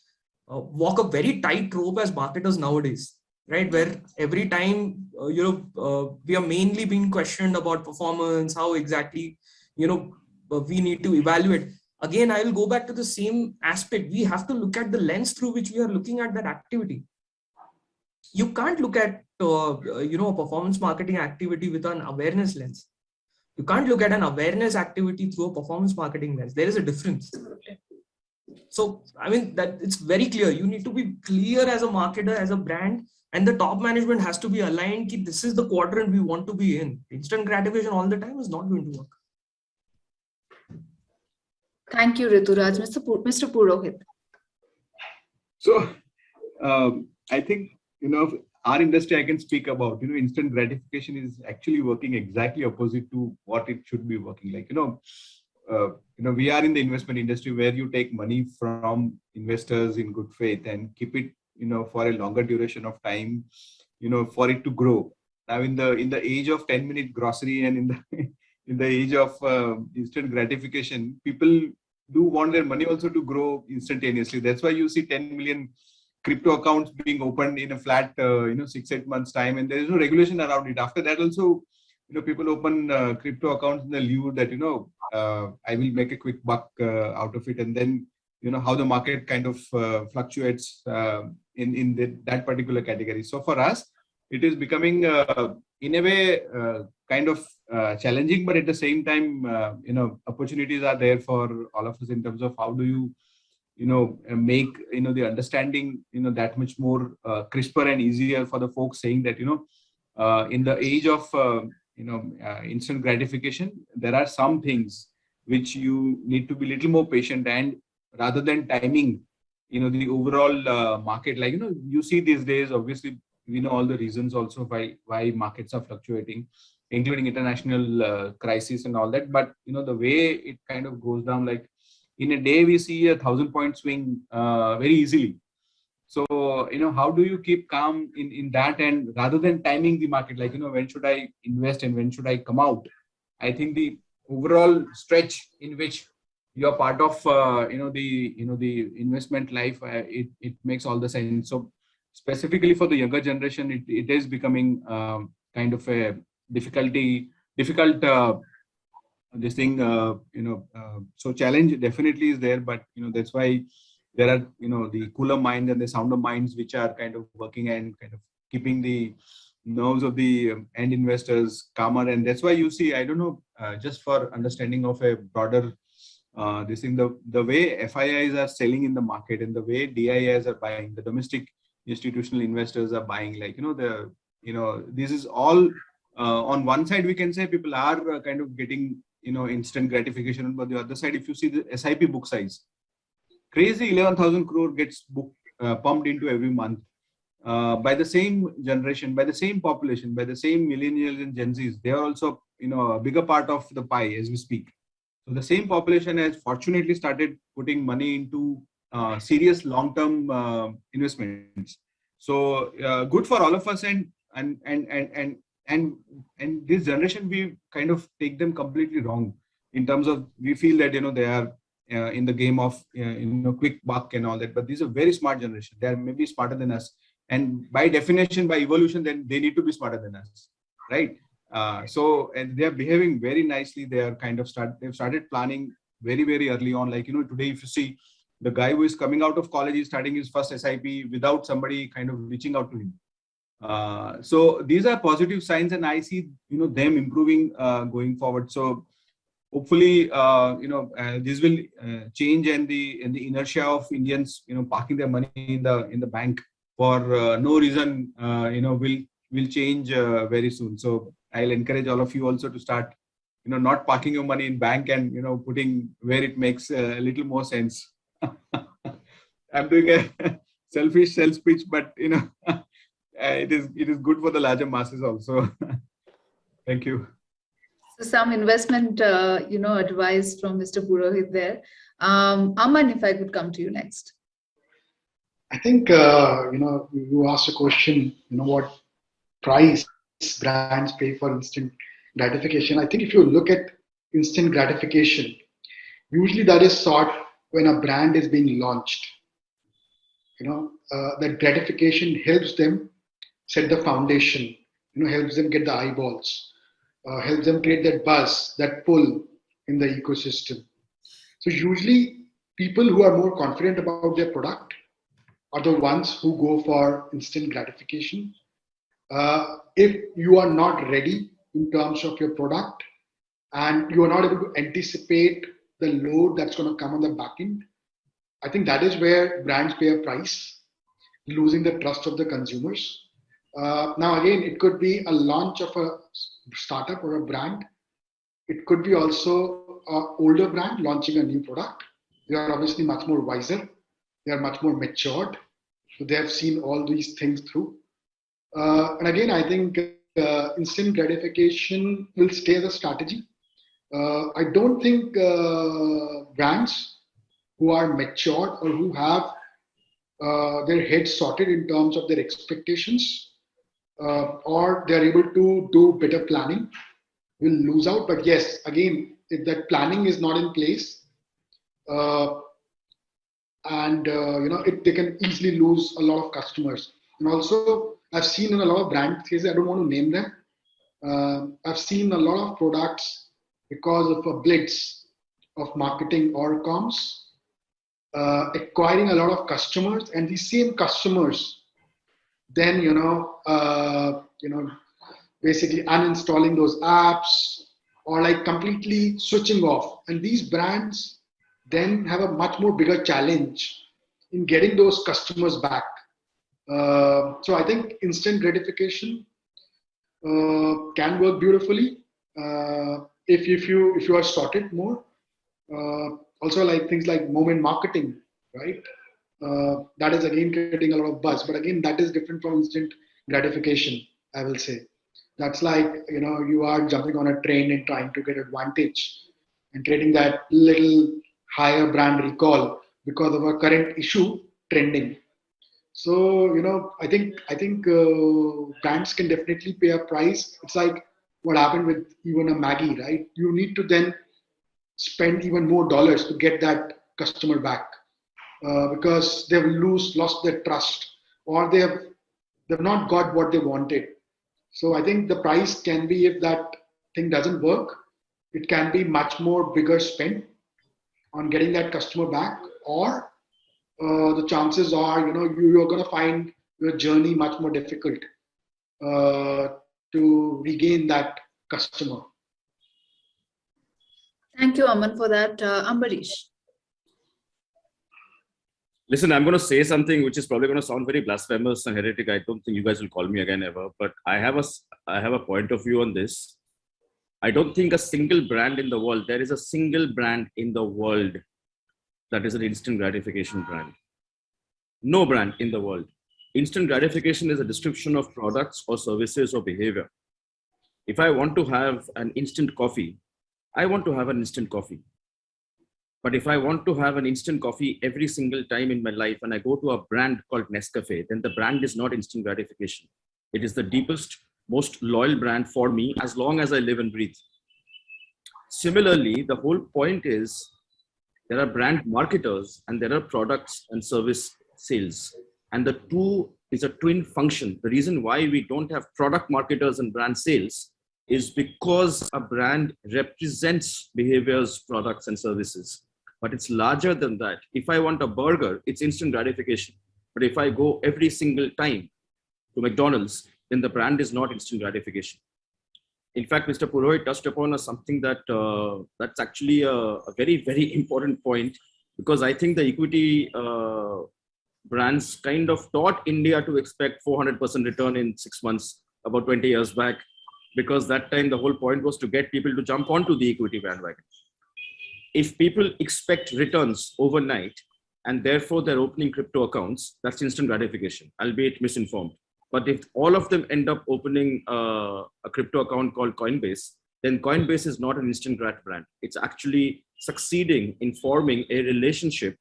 walk a very tight rope as marketers nowadays, right, where every time we are mainly being questioned about performance, how exactly we need to evaluate. Again, I will go back to the same aspect. We have to look at the lens through which we are looking at that activity. You can't look at a performance marketing activity with an awareness lens. You can't look at an awareness activity through a performance marketing lens. There is a difference. So, I mean, that it's very clear. You need to be clear as a marketer, as a brand, and the top management has to be aligned that this is the quadrant we want to be in. Instant gratification all the time is not going to work. Thank you, Rituraj. Mr. Purohit. So, I think, our industry I can speak about, instant gratification is actually working exactly opposite to what it should be working like. We are in the investment industry where you take money from investors in good faith and keep it, for a longer duration of time, for it to grow. Now, in the age of 10-minute grocery and in the age of instant gratification, people do want their money also to grow instantaneously. That's why you see 10 million crypto accounts being opened in a flat, 6-8 months time, and there is no regulation around it. After that, also, people open crypto accounts in the lure that I will make a quick buck out of it, and then how the market kind of fluctuates in that particular category. So for us, it is becoming in a way kind of challenging, but at the same time, opportunities are there for all of us in terms of how do you make the understanding that much more crisper and easier for the folks, saying that in the age of instant gratification, there are some things which you need to be a little more patient, and rather than timing the overall market, like you see these days, obviously we know all the reasons also why markets are fluctuating, including international crisis and all that, but the way it kind of goes down, like in a day we see 1,000-point swing very easily. So how do you keep calm in that, and rather than timing the market, like when should I invest and when should I come out? I think the overall stretch in which you're part of the investment life, it makes all the sense. So specifically for the younger generation, it is becoming kind of a difficult this thing, so challenge definitely is there, but that's why there are the cooler minds and the sounder minds which are kind of working and kind of keeping the nerves of the end investors calmer. And that's why you see, I don't know, just for understanding of a broader this thing, the way FIIs are selling in the market and the way DIIs are buying, the domestic institutional investors are buying, like this is all on one side we can say people are kind of getting instant gratification, but the other side, if you see the SIP book size, crazy 11,000 crore gets pumped into every month by the same generation, by the same population, by the same millennials and Gen Zs. They are also a bigger part of the pie as we speak. So the same population has fortunately started putting money into serious long-term investments. So good for all of us, and this generation, we kind of take them completely wrong. in terms of, we feel that, they are in the game of, quick buck and all that, but these are very smart generation. They are maybe smarter than us. And by definition, by evolution, then they need to be smarter than us, right? And they are behaving very nicely. They are they've started planning very, very early on. Like, today, if you see the guy who is coming out of college, is starting his first SIP without somebody kind of reaching out to him. So these are positive signs, and I see, them improving going forward. So hopefully, this will change, and the inertia of Indians, parking their money in the bank for no reason, will change very soon. So I'll encourage all of you also to start, not parking your money in bank and, putting where it makes a little more sense. I'm doing a selfish sales pitch, but, it is good for the larger masses also. Thank you. So some investment, advice from Mr. Purohit there. Aman, if I could come to you next. I think, you asked a question, what price brands pay for instant gratification. I think if you look at instant gratification, usually that is sought when a brand is being launched. That gratification helps them set the foundation, helps them get the eyeballs, helps them create that buzz, that pull in the ecosystem. So usually people who are more confident about their product are the ones who go for instant gratification. If you are not ready in terms of your product and you are not able to anticipate the load that's going to come on the back end, I think that is where brands pay a price, losing the trust of the consumers. Now, again, it could be a launch of a startup or a brand. It could be also an older brand launching a new product. They are obviously much more wiser. They are much more matured. So they have seen all these things through. And again, I think instant gratification will stay as a strategy. I don't think brands who are matured or who have their heads sorted in terms of their expectations or they're able to do better planning will lose out. But yes, again, if that planning is not in place, they can easily lose a lot of customers. And also, I've seen in a lot of brand cases, I don't want to name them. I've seen a lot of products because of a blitz of marketing or comms, acquiring a lot of customers, and these same customers then basically uninstalling those apps or like completely switching off. And these brands then have a much more bigger challenge in getting those customers back. So I think instant gratification can work beautifully if you are sorted more. Also, like things like moment marketing, right? That is again creating a lot of buzz, but again that is different from instant gratification. I will say that's like you are jumping on a train and trying to get advantage and creating that little higher brand recall because of a current issue trending. So I think brands can definitely pay a price. It's like what happened with even a Maggie, right? You need to then spend even more dollars to get that customer back because they've lost their trust or they've not got what they wanted. So I think the price can be, if that thing doesn't work, it can be much more bigger spend on getting that customer back, or the chances are you're going to find your journey much more difficult to regain that customer. Thank you, Aman, for that. Ambarish. Listen, I'm going to say something which is probably going to sound very blasphemous and heretic. I don't think you guys will call me again ever, but I have a point of view on this. I don't think a single brand in the world, there is a single brand in the world that is an instant gratification brand. No brand in the world. Instant gratification is a description of products or services or behavior. If I want to have an instant coffee, I want to have an instant coffee. But if I want to have an instant coffee every single time in my life and I go to a brand called Nescafe, then the brand is not instant gratification. It is the deepest, most loyal brand for me as long as I live and breathe. Similarly, the whole point is there are brand marketers and there are products and service sales. And the two is a twin function. The reason why we don't have product marketers and brand sales is because a brand represents behaviors, products, and services. But it's larger than that. If I want a burger, it's instant gratification. But if I go every single time to McDonald's, then the brand is not instant gratification. In fact, Mr. Purohit touched upon something that that's actually a very, very important point, because I think the equity brands kind of taught India to expect 400% return in 6 months about 20 years back, because that time the whole point was to get people to jump onto the equity bandwagon. If people expect returns overnight and therefore they're opening crypto accounts, that's instant gratification, albeit misinformed. But if all of them end up opening a crypto account called Coinbase, then Coinbase is not an instant grat brand. It's actually succeeding in forming a relationship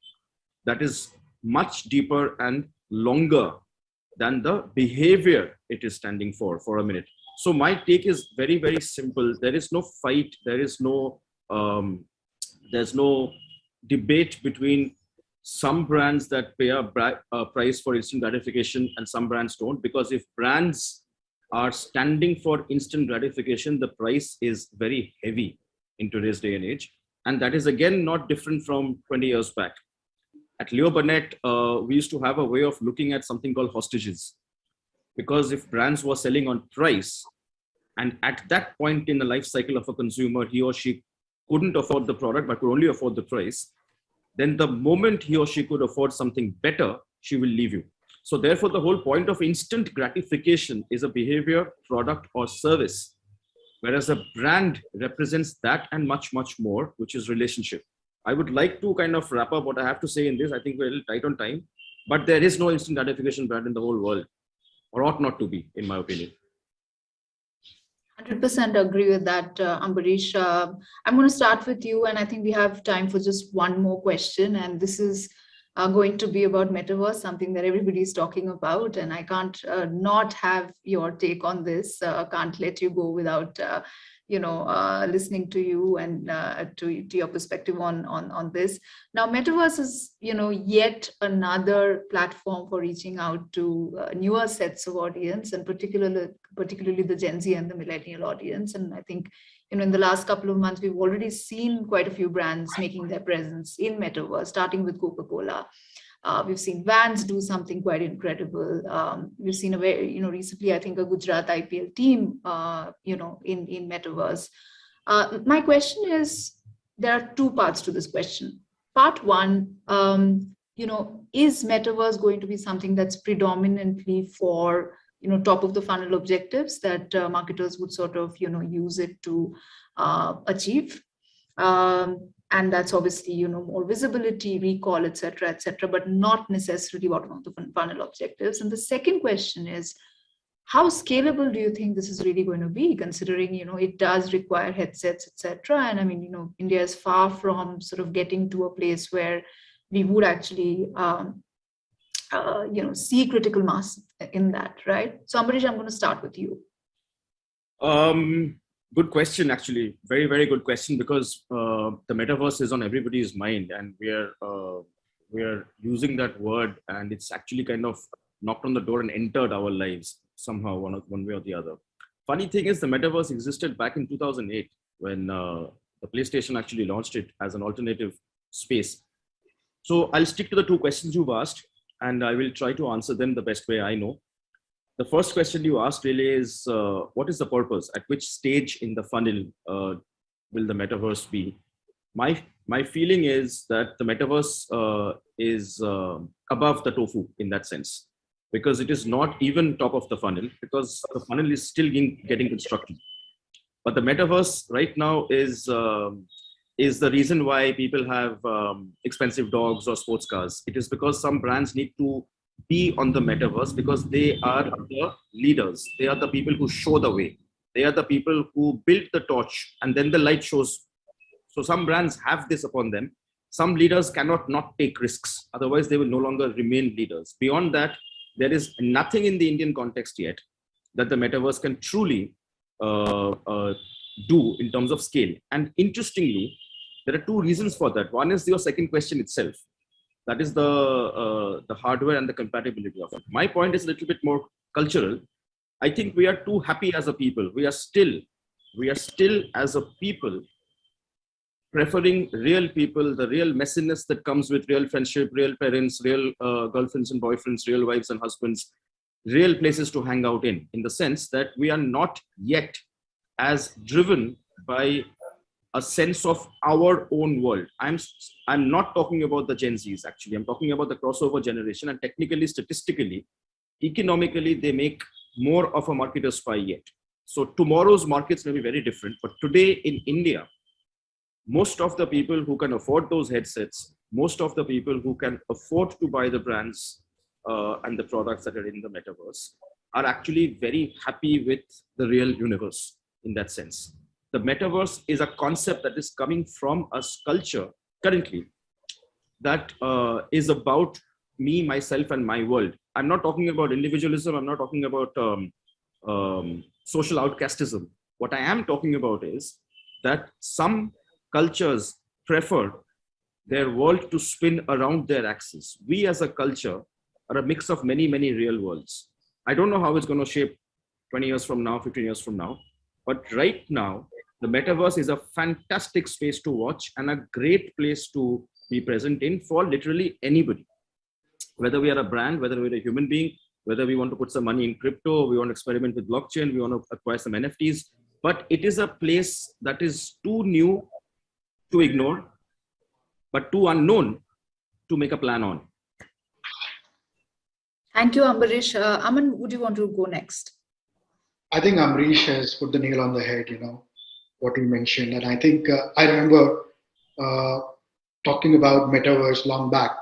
that is much deeper and longer than the behavior it is standing for a minute. So my take is very, very simple. There is no fight. There's no debate between some brands that pay a price for instant gratification and some brands don't, because if brands are standing for instant gratification, the price is very heavy in today's day and age. And that is again not different from 20 years back. At Leo Burnett, we used to have a way of looking at something called hostages, because if brands were selling on price, and at that point in the life cycle of a consumer, he or she couldn't afford the product but could only afford the price, then the moment he or she could afford something better, she will leave you. So therefore, the whole point of instant gratification is a behavior, product, or service, whereas a brand represents that and much, much more, which is relationship. I would like to kind of wrap up what I have to say in this. I think we're a little tight on time, but there is no instant gratification brand in the whole world, or ought not to be, in my opinion. 100% agree with that, Ambarish. I'm going to start with you, and I think we have time for just one more question. And this is going to be about metaverse, something that everybody is talking about. And I can't not have your take on this. Can't let you go without listening to you and to your perspective on this. Now, metaverse is yet another platform for reaching out to newer sets of audience, and particularly the Gen Z and the millennial audience. And I think in the last couple of months, we've already seen quite a few brands making their presence in metaverse, starting with Coca-Cola. We've seen Vans do something quite incredible. We've seen recently, I think, a Gujarat IPL team, in metaverse. My question is, there are two parts to this question. Part one, is metaverse going to be something that's predominantly for top of the funnel objectives that marketers would sort of use it to achieve? And that's obviously, more visibility, recall, et cetera, but not necessarily bottom of the funnel objectives. And the second question is, how scalable do you think this is really going to be, considering, it does require headsets, et cetera? And I mean, India is far from sort of getting to a place where we would actually, see critical mass in that, right? So Ambarish, I'm going to start with you. Good question, actually. Very, very good question, because the metaverse is on everybody's mind, and we are using that word, and it's actually kind of knocked on the door and entered our lives somehow, one way or the other. Funny thing is, the metaverse existed back in 2008 when the PlayStation actually launched it as an alternative space. So I'll stick to the two questions you've asked, and I will try to answer them the best way I know. The first question you asked really is, what is the purpose? At which stage in the funnel will the metaverse be? My feeling is that the metaverse is above the tofu in that sense, because it is not even top of the funnel, because the funnel is still getting constructed. But the metaverse right now is the reason why people have expensive dogs or sports cars. It is because some brands need to be on the metaverse because they are the leaders. They are the people who show the way. They are the people who build the torch, and then the light shows. So some brands have this upon them. Some leaders cannot not take risks. Otherwise, they will no longer remain leaders. Beyond that, there is nothing in the Indian context yet that the metaverse can truly do in terms of scale. And interestingly, there are two reasons for that. One is your second question itself. That is the hardware and the compatibility of it. My point is a little bit more cultural. I think we are too happy as a people. We are still as a people preferring real people, the real messiness that comes with real friendship, real parents, real girlfriends and boyfriends, real wives and husbands, real places to hang out in the sense that we are not yet as driven by a sense of our own world. I'm not talking about the Gen Zs, actually. I'm talking about the crossover generation, and technically, statistically, economically, they make more of a marketer's pie yet. So tomorrow's markets may be very different, but today in India, most of the people who can afford those headsets, most of the people who can afford to buy the brands and the products that are in the metaverse are actually very happy with the real universe in that sense. The metaverse is a concept that is coming from a culture currently that is about me, myself, and my world. I'm not talking about individualism. I'm not talking about social outcastism. What I am talking about is that some cultures prefer their world to spin around their axis. We as a culture are a mix of many, many real worlds. I don't know how it's going to shape 20 years from now, 15 years from now. But right now, the metaverse is a fantastic space to watch and a great place to be present in for literally anybody. Whether we are a brand, whether we're a human being, whether we want to put some money in crypto, we want to experiment with blockchain, we want to acquire some NFTs. But it is a place that is too new to ignore, but too unknown to make a plan on. Thank you, Ambarish. Aman, would you want to go next? I think Amrish has put the nail on the head, what he mentioned. And I think I remember talking about metaverse long back.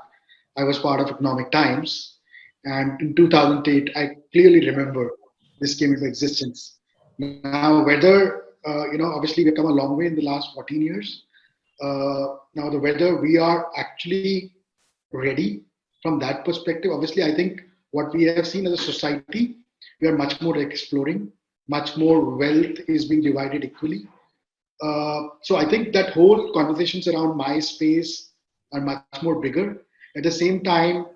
I was part of Economic Times. And in 2008, I clearly remember this came into existence. Now, whether, obviously we've come a long way in the last 14 years. Now, whether we are actually ready from that perspective, obviously, I think what we have seen as a society, we are much more exploring, much more wealth is being divided equally. So I think that whole conversations around my space are much more bigger. At the same time,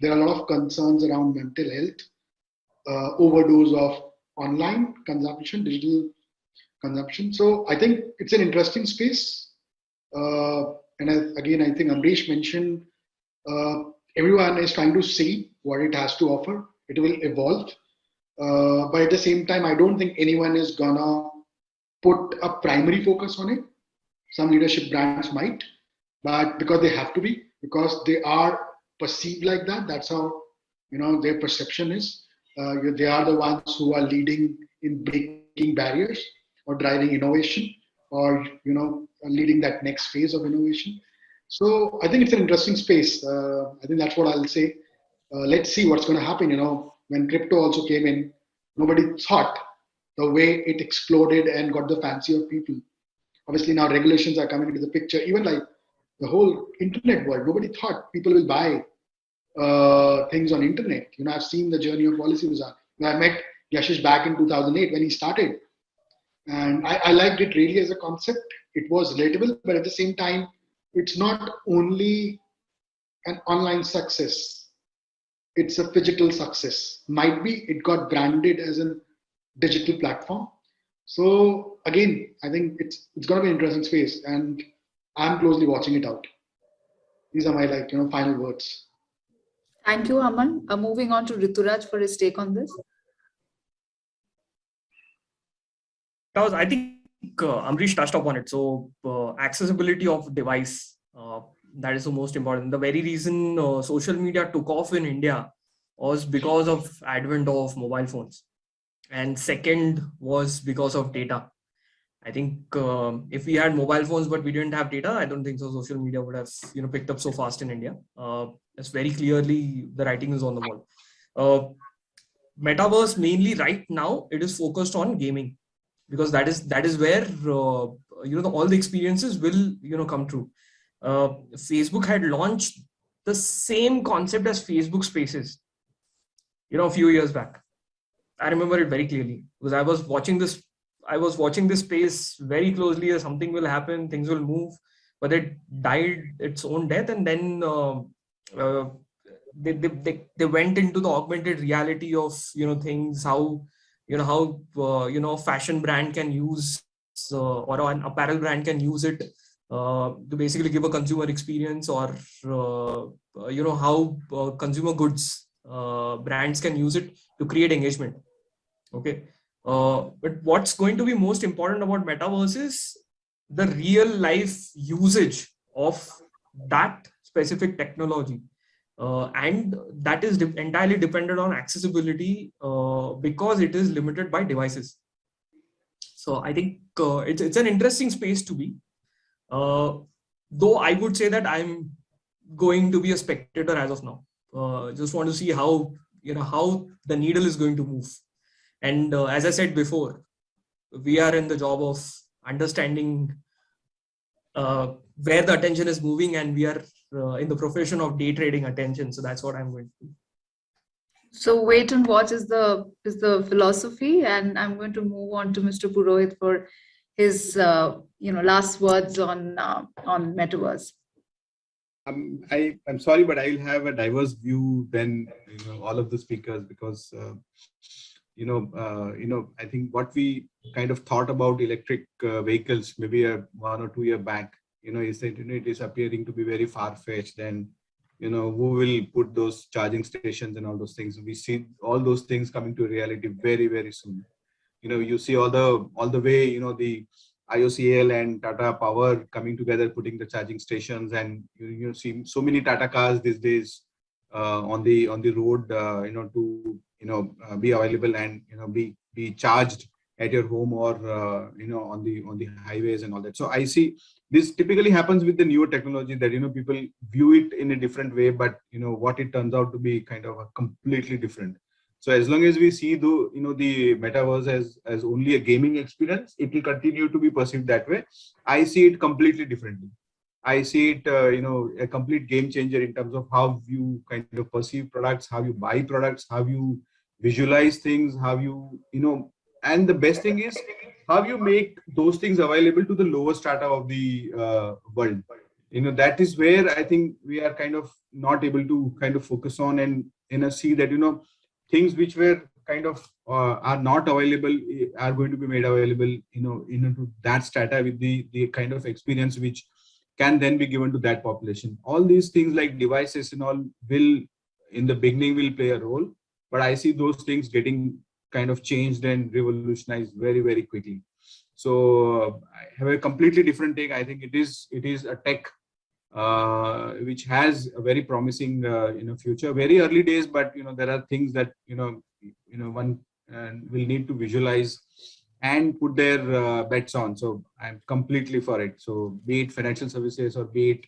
there are a lot of concerns around mental health, overdose of online consumption, digital consumption. So I think it's an interesting space. And again, I think Amrish mentioned everyone is trying to see what it has to offer. It will evolve. But at the same time, I don't think anyone is gonna put a primary focus on it. Some leadership brands might, but because they have to be, because they are perceived like that. That's how their perception is. They are the ones who are leading in breaking barriers or driving innovation, or leading that next phase of innovation. So I think it's an interesting space. I think that's what I'll say. Let's see what's going to happen. When crypto also came in, nobody thought the way it exploded and got the fancy of people. Obviously now regulations are coming into the picture. Even like the whole internet world, nobody thought people will buy things on internet. I've seen the journey of Policy Bazaar. I met Yashish back in 2008 when he started. And I liked it really as a concept. It was relatable, but at the same time, it's not only an online success. It's a phygital success. Might be it got branded as a digital platform. So again, I think it's going to be an interesting space, and I'm closely watching it out. These are my final words. Thank you, Aman. Moving on to Rituraj for his take on this. I think Amrish touched upon it. So accessibility of device, that is the most important. The very reason social media took off in India was because of advent of mobile phones. And second was because of data. I think if we had mobile phones but we didn't have data, I don't think so social media would have picked up so fast in India. It's very clearly the writing is on the wall. Metaverse mainly right now it is focused on gaming, because that is where all the experiences will come true. Facebook had launched the same concept as Facebook Spaces, a few years back. I remember it very clearly because I was watching this. I was watching this space very closely as something will happen, things will move, but it died its own death. And then they went into the augmented reality of, things, how, fashion brand can use or an apparel brand can use it to basically give a consumer experience, or, how consumer goods brands can use it to create engagement. Okay. But what's going to be most important about metaverse is the real life usage of that specific technology. And that is entirely dependent on accessibility because it is limited by devices. So I think it's an interesting space to be. Though I would say that I'm going to be a spectator as of now. Just want to see how the needle is going to move. And as I said before, we are in the job of understanding where the attention is moving, and we are in the profession of day trading attention. So that's what I'm going to do. So wait and watch is the philosophy, and I'm going to move on to Mr. Purohit for his last words on metaverse. I'm sorry, but I'll have a diverse view than all of the speakers, because I think what we kind of thought about electric vehicles maybe 1 or 2 years back, is that it is appearing to be very far-fetched, and who will put those charging stations and all those things. We see all those things coming to reality very, very soon. You see all the way, the IOCL and Tata Power coming together, putting the charging stations, and you see so many Tata cars these days on the road, to be available and be charged at your home, or on the highways and all that. So I see this typically happens with the newer technology, that people view it in a different way, but what it turns out to be kind of a completely different. So as long as we see the metaverse as only a gaming experience, it will continue to be perceived that way. I see it completely differently. I see it a complete game changer in terms of how you kind of perceive products, how you buy products, how you visualize things, how you and the best thing is how you make those things available to the lower strata of the world. That is where I think we are kind of not able to kind of focus on, and see that things which were kind of are not available are going to be made available to that strata with the kind of experience which can then be given to that population. All these things like devices and all will in the beginning will play a role, but I see those things getting kind of changed and revolutionized very, very quickly. So I have a completely different take. I think it is a tech which has a very promising future. Very early days, but there are things that one will need to visualize and put their bets on. So I'm completely for it. So be it financial services, or be it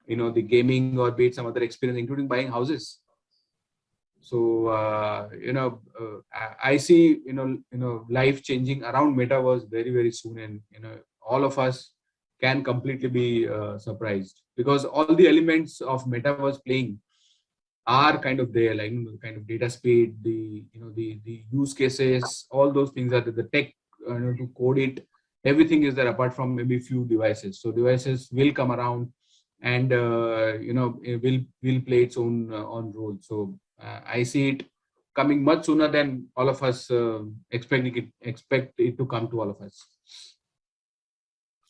the gaming, or be it some other experience, including buying houses. So I see life changing around metaverse very, very soon, and all of us can completely be surprised, because all the elements of metaverse playing are kind of there, like the kind of data speed, the use cases, all those things are the tech to code it. Everything is there apart from maybe few devices. So devices will come around, and it will play its own role. So I see it coming much sooner than all of us expect it to come to all of us.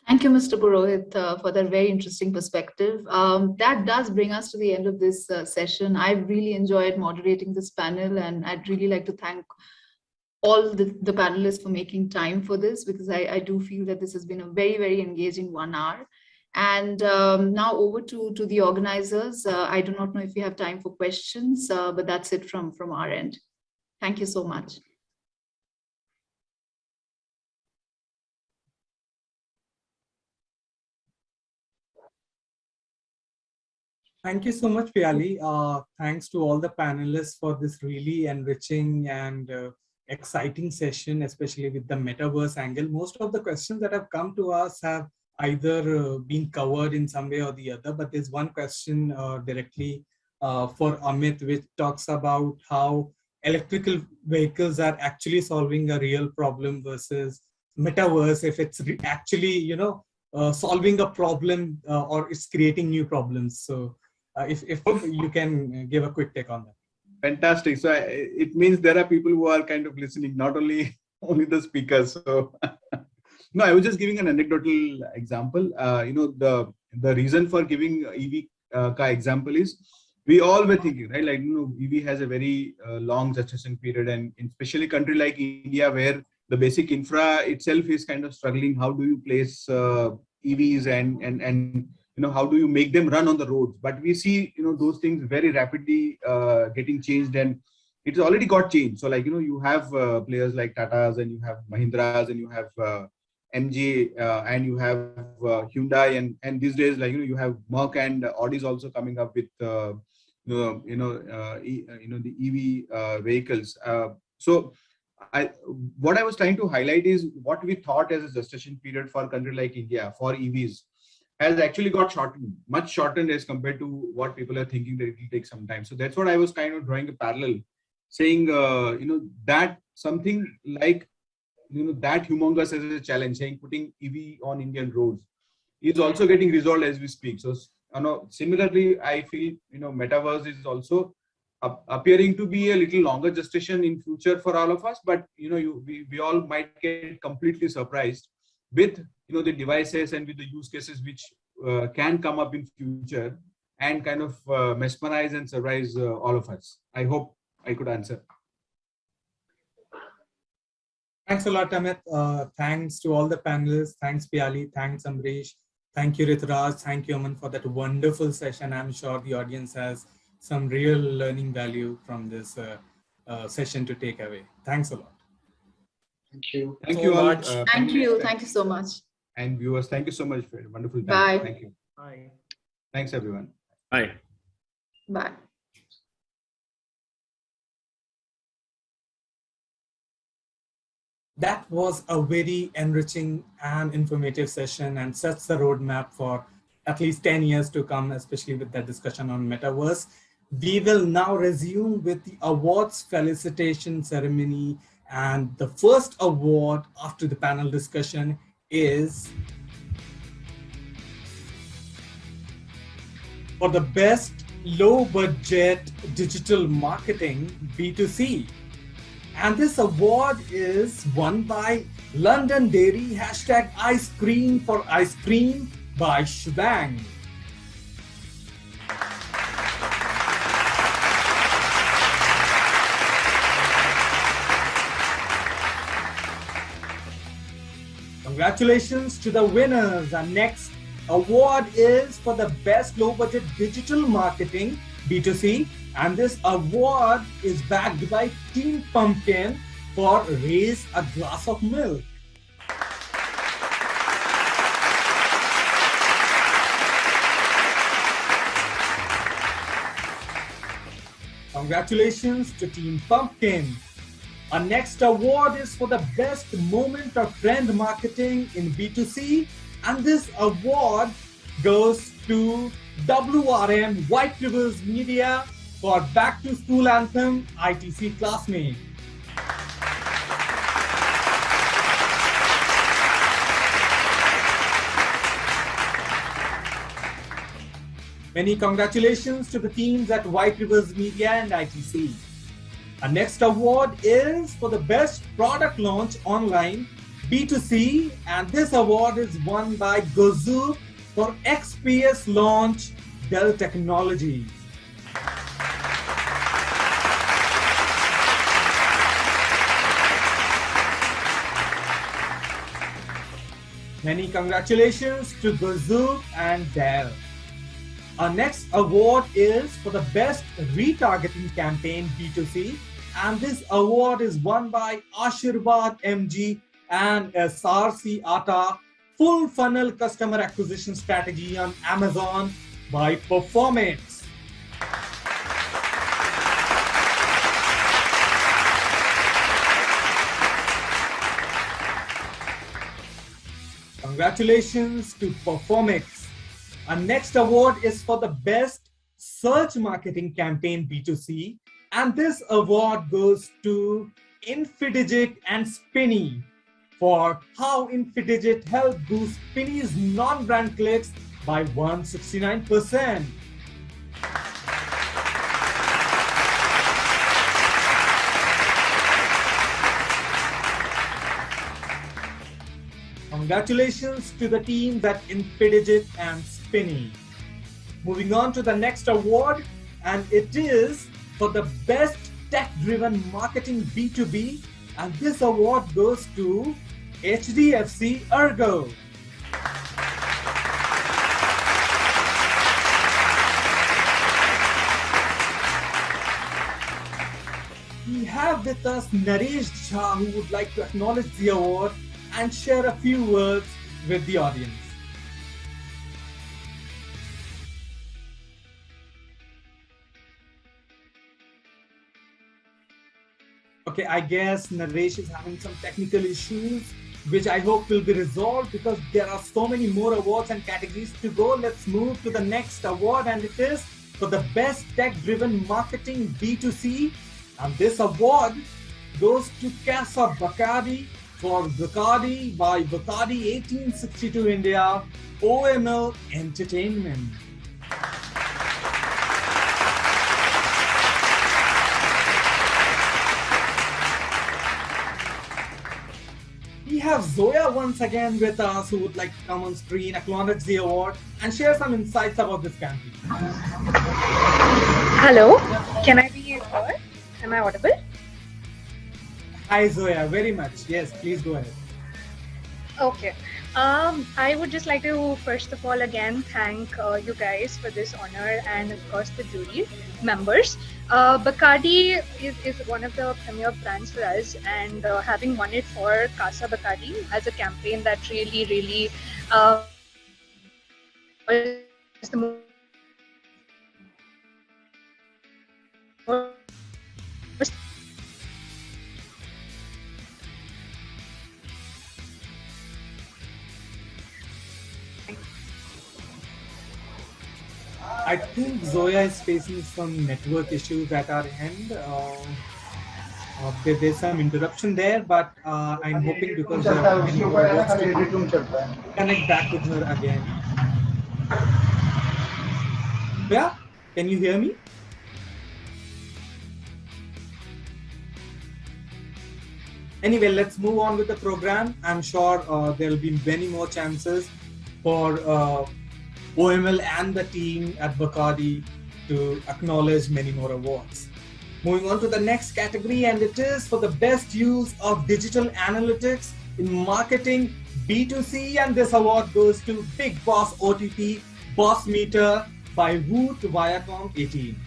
Thank you, Mr. Purohit, for that very interesting perspective. That does bring us to the end of this session. I really enjoyed moderating this panel, and I'd really like to thank all the panelists for making time for this, because I do feel that this has been a very, very engaging 1 hour. And now over to the organizers. I do not know if you have time for questions, but that's it from our end. Thank you so much. Thank you so much, Piali. Thanks to all the panelists for this really enriching and exciting session, especially with the metaverse angle. Most of the questions that have come to us have either been covered in some way or the other, but there's one question directly for Amit, which talks about how electrical vehicles are actually solving a real problem versus metaverse, if it's actually, solving a problem or it's creating new problems. So if you can give a quick take on that. Fantastic. So it means there are people who are kind of listening, not only only the speakers. So no, I was just giving an anecdotal example. The reason for giving EV ka example is we all were thinking, right? Like, EV has a very long gestation period, and especially country like India, where the basic infra itself is kind of struggling. How do you place EVs and how do you make them run on the roads? But we see those things very rapidly getting changed, and it's already got changed. So like you have players like Tatas, and you have Mahindras, and you have MG, and you have Hyundai, and these days, like you have Merc and Audi is also coming up with the EV vehicles. So what I was trying to highlight is what we thought as a gestation period for a country like India for EVs has actually got shortened, much shortened as compared to what people are thinking that it will take some time. So that's what I was kind of drawing a parallel, saying that something like that humongous as a challenge, saying putting EV on Indian roads is also getting resolved as we speak. So similarly, I feel metaverse is also appearing to be a little longer gestation in future for all of us, but we all might get completely surprised with the devices and with the use cases which can come up in future and kind of mesmerize and surprise all of us. I hope I could answer. Thanks a lot, Amit. Thanks to all the panelists. Thanks, Piali. Thanks, Amrish. Thank you, Rituraj. Thank you, Aman, for that wonderful session. I'm sure the audience has some real learning value from this session to take away. Thanks a lot. Thank you. Thank you all. Thank you. Thank you so much. And viewers, thank you so much for a wonderful time. Bye. Thank you. Bye. Thanks, everyone. Bye. Bye. That was a very enriching and informative session and sets the roadmap for at least 10 years to come, especially with that discussion on metaverse. We will now resume with the awards felicitation ceremony. And the first award after the panel discussion is for the best low budget digital marketing B2C. And this award is won by London Dairy #Ice Cream for Ice Cream by Shebang. Congratulations to the winners. Our next award is for the best low budget digital marketing B2C. And this award is backed by Team Pumpkin for Raise a Glass of Milk. Congratulations to Team Pumpkin. Our next award is for the best moment of trend marketing in B2C. And this award goes to WRM White Rivers Media for Back to School Anthem ITC Classmate. Many congratulations to the teams at White Rivers Media and ITC. Our next award is for the best product launch online B2C, and this award is won by Gozu for XPS launch Dell Technologies. Many congratulations to Gozu and Dell. Our next award is for the best retargeting campaign B2C, and this award is won by Ashirvad MG and SRC ATA Full Funnel Customer Acquisition Strategy on Amazon by Performance. Congratulations to Performix. Our next award is for the best search marketing campaign B2C, and this award goes to Infidigit and Spinny. for how InfiDigit helped boost Spinny's non-brand clicks by 169%. Congratulations to the teams at InfiDigit and Spinny. Moving on to the next award, and it is for the best tech-driven marketing B2B, and this award goes to HDFC Ergo. We have with us Naresh Jha, who would like to acknowledge the award and share a few words with the audience. Okay, I guess Naresh is having some technical issues, which I hope will be resolved because there are so many more awards and categories to go. Let's move to the next award, and it is for the best tech-driven marketing B2C. And this award goes to Casa Bacardi for Bacardi by Bacardi 1862 India, OML Entertainment. We have Zoya once again with us, who would like to come on screen, acknowledge the award, and share some insights about this campaign. Hello, can I be heard? Am I audible? Hi Zoya, very much. Yes, please go ahead. Okay. I would just like to first of all again thank you guys for this honor, and of course the jury members. Bacardi is one of the premier brands for us, and having won it for Casa Bacardi as a campaign that really was the most I think Zoya is facing some network issues at our end. There's some interruption there, but I'm hoping because there are many more awards to connect back with her again. Yeah, can you hear me? Anyway, let's move on with the program. I'm sure there will be many more chances for OML and the team at Bacardi to acknowledge many more awards. Moving on to the next category, and it is for the best use of digital analytics in marketing B2C, and this award goes to Big Boss OTT Boss Meter by Woot Viacom 18.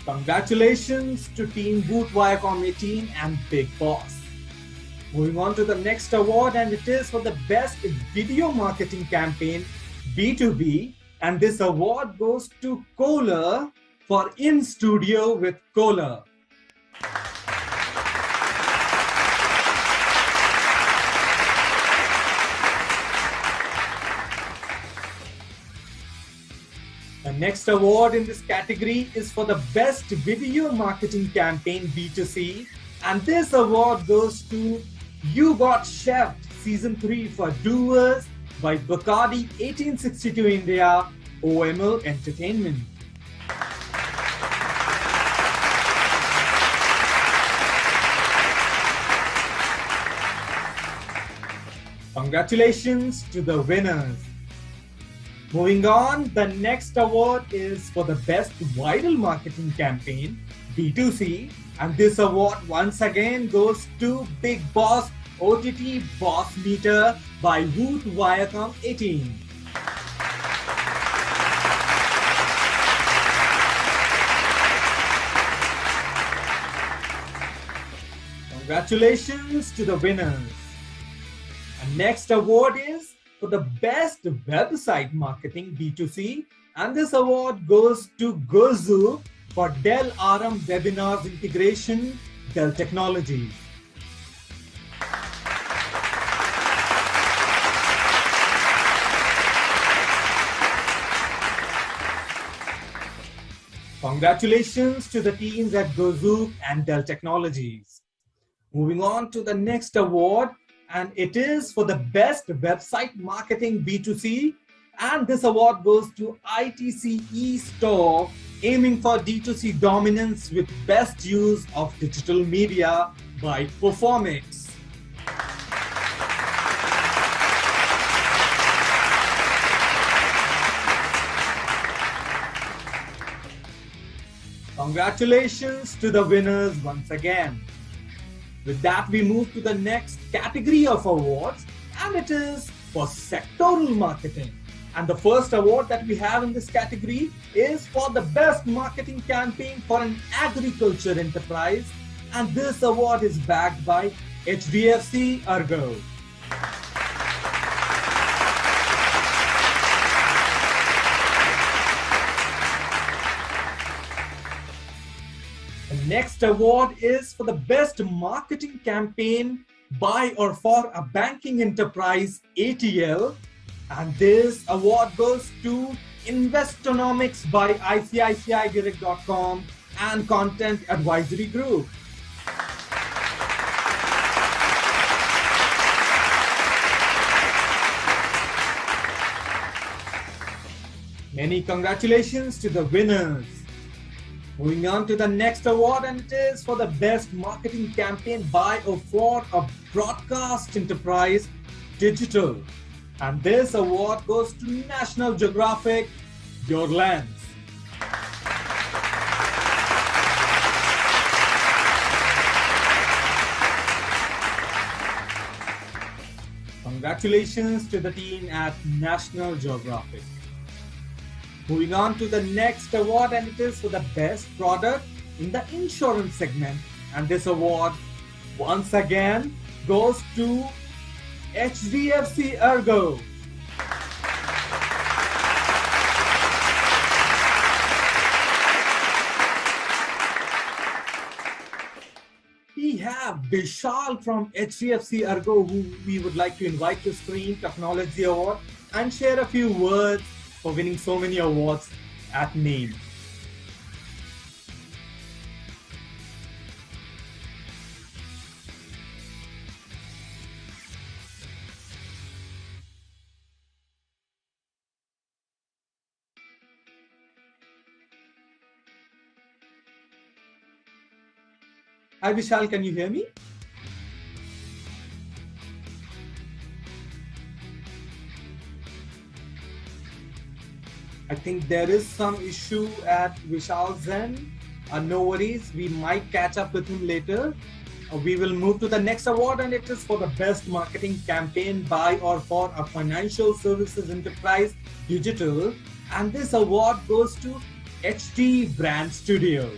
Congratulations to Team Woot Viacom 18 and Big Boss. Moving on to the next award, and it is for the best video marketing campaign B2B, and this award goes to Kohler for In Studio with Kohler. The next award in this category is for the best video marketing campaign B2C, and this award goes to You Got Chefed Season 3 for Doers by Bacardi 1862 India, OML Entertainment. Congratulations to the winners. Moving on, the next award is for the best viral marketing campaign B2C, and this award once again goes to Big Boss OTT Boss Meter by Woot Viacom 18. Congratulations to the winners. And next award is for the best website marketing B2C, and this award goes to Gozu for Dell RM Webinars Integration, Dell Technologies. Congratulations to the teams at Gozook and Dell Technologies. Moving on to the next award, and it is for the best website marketing B2C. And this award goes to ITC eStore, aiming for D2C dominance with best use of digital media by Performix. Congratulations to the winners once again. With that, we move to the next category of awards, and it is for sectoral marketing. And the first award that we have in this category is for the best marketing campaign for an agriculture enterprise. And this award is backed by HDFC Ergo. The next award is for the best marketing campaign by or for a banking enterprise, ATL. And this award goes to Investonomics by ICICIdirect.com and Content Advisory Group. Many congratulations to the winners. Moving on to the next award, and it is for the best marketing campaign by or for a broadcast enterprise, digital. And this award goes to National Geographic, Your Lens. Congratulations to the team at National Geographic. Moving on to the next award, and it is for the best product in the insurance segment. And this award, once again, goes to HDFC Ergo. We have Vishal from HDFC Ergo, who we would like to invite to Screen Technology Award and share a few words for winning so many awards at NaME. Hi Vishal, can you hear me? I think there is some issue at Vishal's end. No worries, we might catch up with him later. We will move to the next award, and it is for the best marketing campaign by or for a financial services enterprise, digital. And this award goes to HT Brand Studio.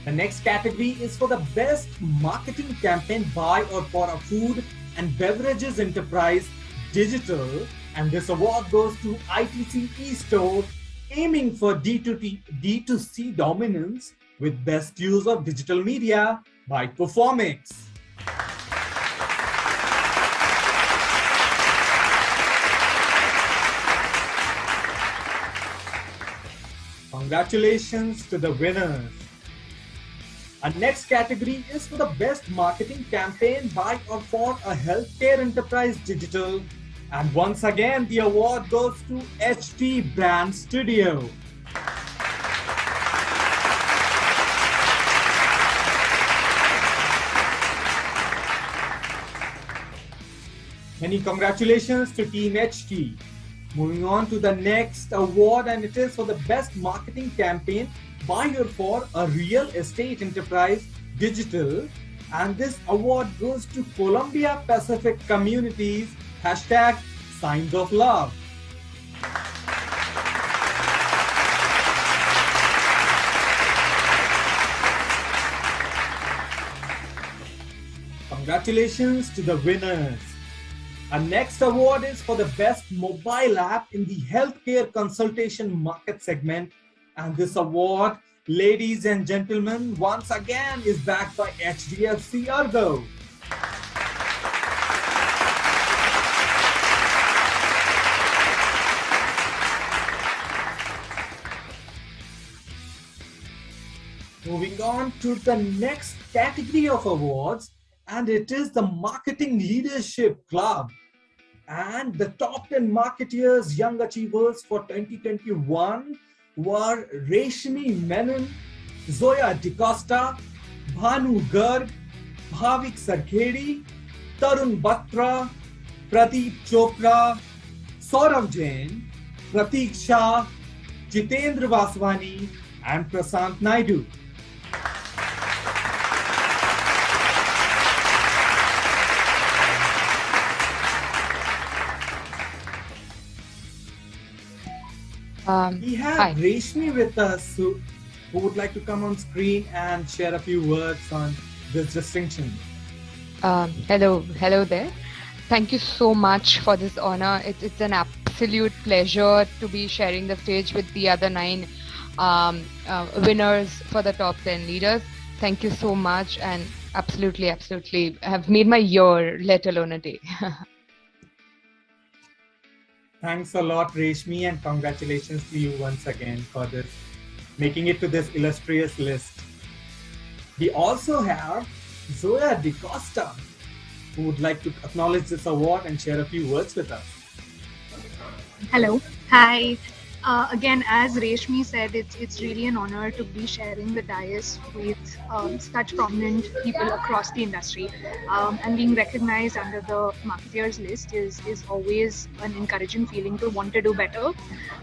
The next category is for the best marketing campaign by or for a food and beverages enterprise, digital. And this award goes to ITC eStore, aiming for D2C dominance with best use of digital media by Performix. Congratulations to the winners. Our next category is for the best marketing campaign by or for a healthcare enterprise, digital. And once again, the award goes to HT Brand Studio. Many congratulations to Team HT. Moving on to the next award, and it is for the best marketing campaign by or for a real estate enterprise, digital. And this award goes to Columbia Pacific Communities, hashtag Signs of Love. Congratulations to the winners. Our next award is for the best mobile app in the healthcare consultation market segment. And this award ladies and gentlemen, once again is backed by HDFC Argo. Moving on to the next category of awards, and it is the Marketing Leadership Club. And the top 10 marketeers, young achievers for 2021 were Reshmi Menon, Zoya DeCosta, Bhanu Garg, Bhavik Sarkhedi, Tarun Batra, Pradeep Chopra, Saurav Jain, Prateek Shah, Jitendra Vaswani, and Prasant Naidu. We have Reshmi with us who would like to come on screen and share a few words on this distinction. Hello there. Thank you so much for this honor. It's an absolute pleasure to be sharing the stage with the other 9 winners for the top 10 leaders. Thank you so much, and absolutely have made my year, let alone a day. Thanks a lot, Reshmi, and congratulations to you once again for this, making it to this illustrious list. We also have Zoya DeCosta, who would like to acknowledge this award and share a few words with us. Hello. Hi. Again, as Reshmi said, it's really an honor to be sharing the dais with such prominent people across the industry. And being recognized under the marketeers list is always an encouraging feeling to want to do better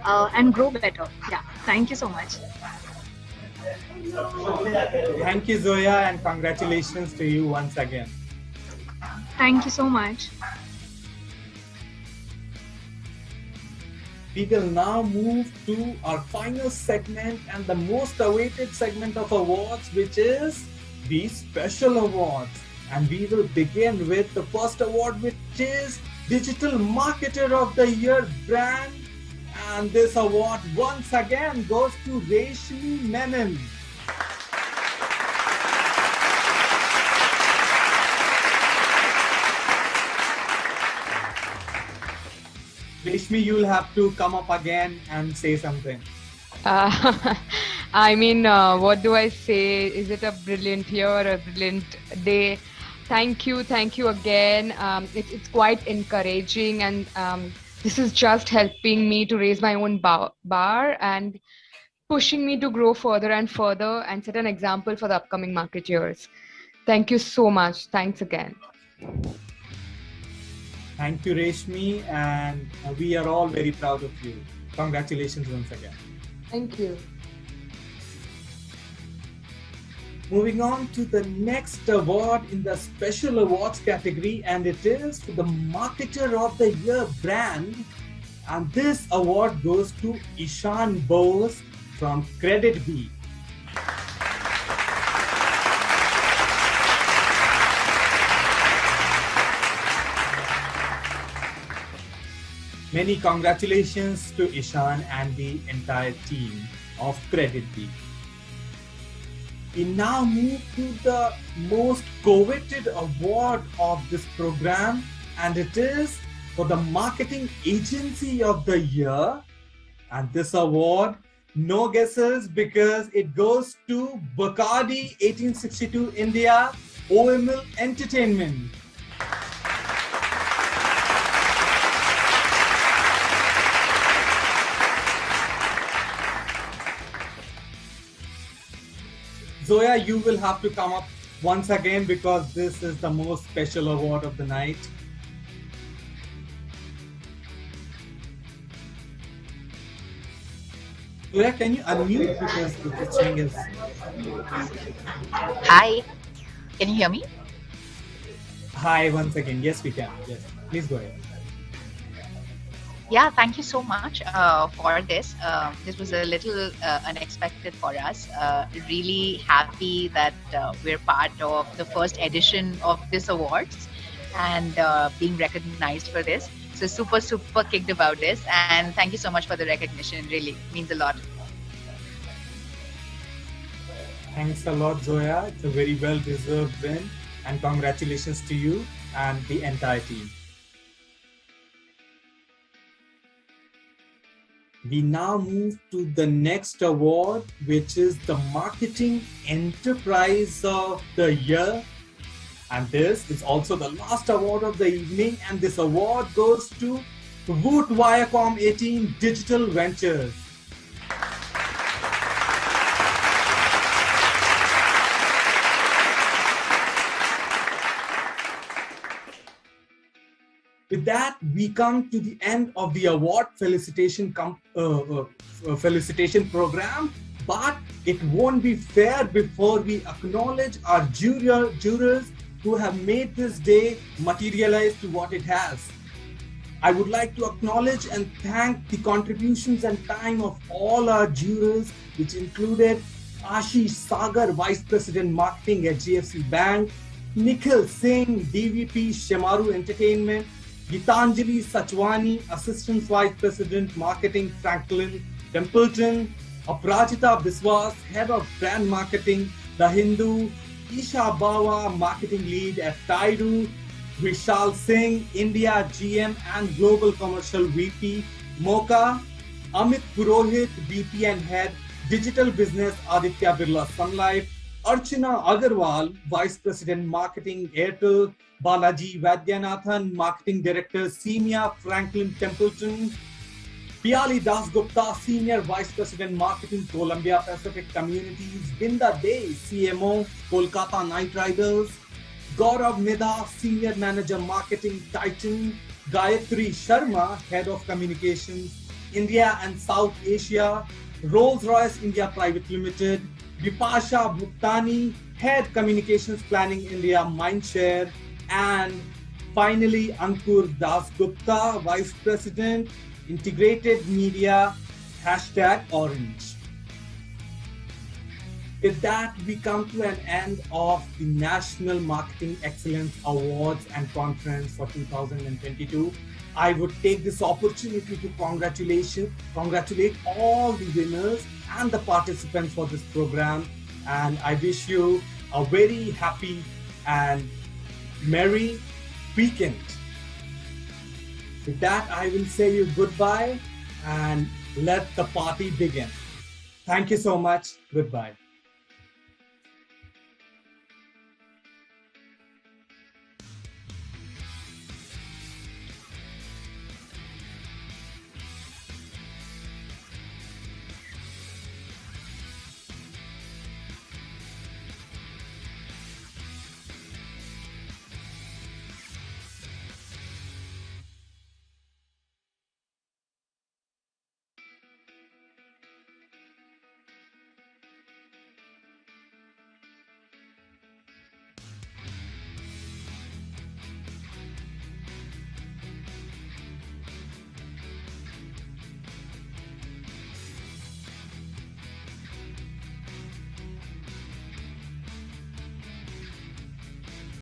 and grow better. Yeah, thank you so much. Thank you, Zoya, and congratulations to you once again. Thank you so much. We will now move to our final segment and the most awaited segment of awards, which is the special awards. And we will begin with the first award, which is Digital Marketer of the Year brand. And this award once again goes to Reshmi Menon. Reshmi, you'll have to come up again and say something. I mean, what do I say? Is it a brilliant year or a brilliant day? Thank you again. It's quite encouraging, and this is just helping me to raise my own bar and pushing me to grow further and further and set an example for the upcoming marketeers. Thank you so much. Thanks again. Thank you, Reshmi, and we are all very proud of you. Congratulations once again. Thank you. Moving on to the next award in the special awards category, and it is the Marketer of the Year brand. And this award goes to Ishan Bose from Credit B. Many congratulations to Ishan and the entire team of Credit B. We now move to the most coveted award of this program, and it is for the Marketing Agency of the Year. And this award, no guesses, because it goes to Bacardi 1862 India, OML Entertainment. Zoya, you will have to come up once again because this is the most special award of the night. Zoya, can you unmute because the thing is... Hi, can you hear me? Hi, once again. Yes, we can. Yes, please go ahead. Yeah, thank you so much for this. This was a little unexpected for us. Really happy that we're part of the first edition of this awards and being recognized for this. So super kicked about this, and thank you so much for the recognition. It really means a lot. Thanks a lot, Zoya. It's a very well-deserved win, and congratulations to you and the entire team. We now move to the next award, which is the Marketing Enterprise of the Year. And this is also the last award of the evening, and this award goes to Woot Viacom 18 Digital Ventures. With that, we come to the end of the award felicitation program, but it won't be fair before we acknowledge our jurors who have made this day materialize to what it has. I would like to acknowledge and thank the contributions and time of all our jurors, which included Ashish Sagar, Vice President Marketing at GFC Bank, Nikhil Singh, DVP Shemaru Entertainment, Gitanjali Sachwani, Assistant Vice President Marketing Franklin Templeton, Aprajita Biswas, Head of Brand Marketing The Hindu, Isha Bawa, Marketing Lead at Taidu, Vishal Singh, India GM and Global Commercial VP, Mocha, Amit Purohit, VP and Head, Digital Business, Aditya Birla Sun Life, Archana Agarwal, Vice President Marketing, Airtel, Balaji Vaidyanathan, Marketing Director, Senior, Franklin Templeton, Piali Dasgupta, Senior Vice President Marketing, Columbia Pacific Communities, Binda Dey, CMO, Kolkata Knight Riders, Gaurav Nidha, Senior Manager Marketing, Titan, Gayatri Sharma, Head of Communications, India and South Asia, Rolls-Royce India Private Limited, Vipasha Bhuktani, Head Communications Planning India Mindshare, and finally Ankur Dasgupta, Vice President, Integrated Media, #Orange. With that, we come to an end of the National Marketing Excellence Awards and Conference for 2022. I would take this opportunity to congratulate all the winners and the participants for this program. And I wish you a very happy and merry weekend. With that, I will say you goodbye and let the party begin. Thank you so much. Goodbye.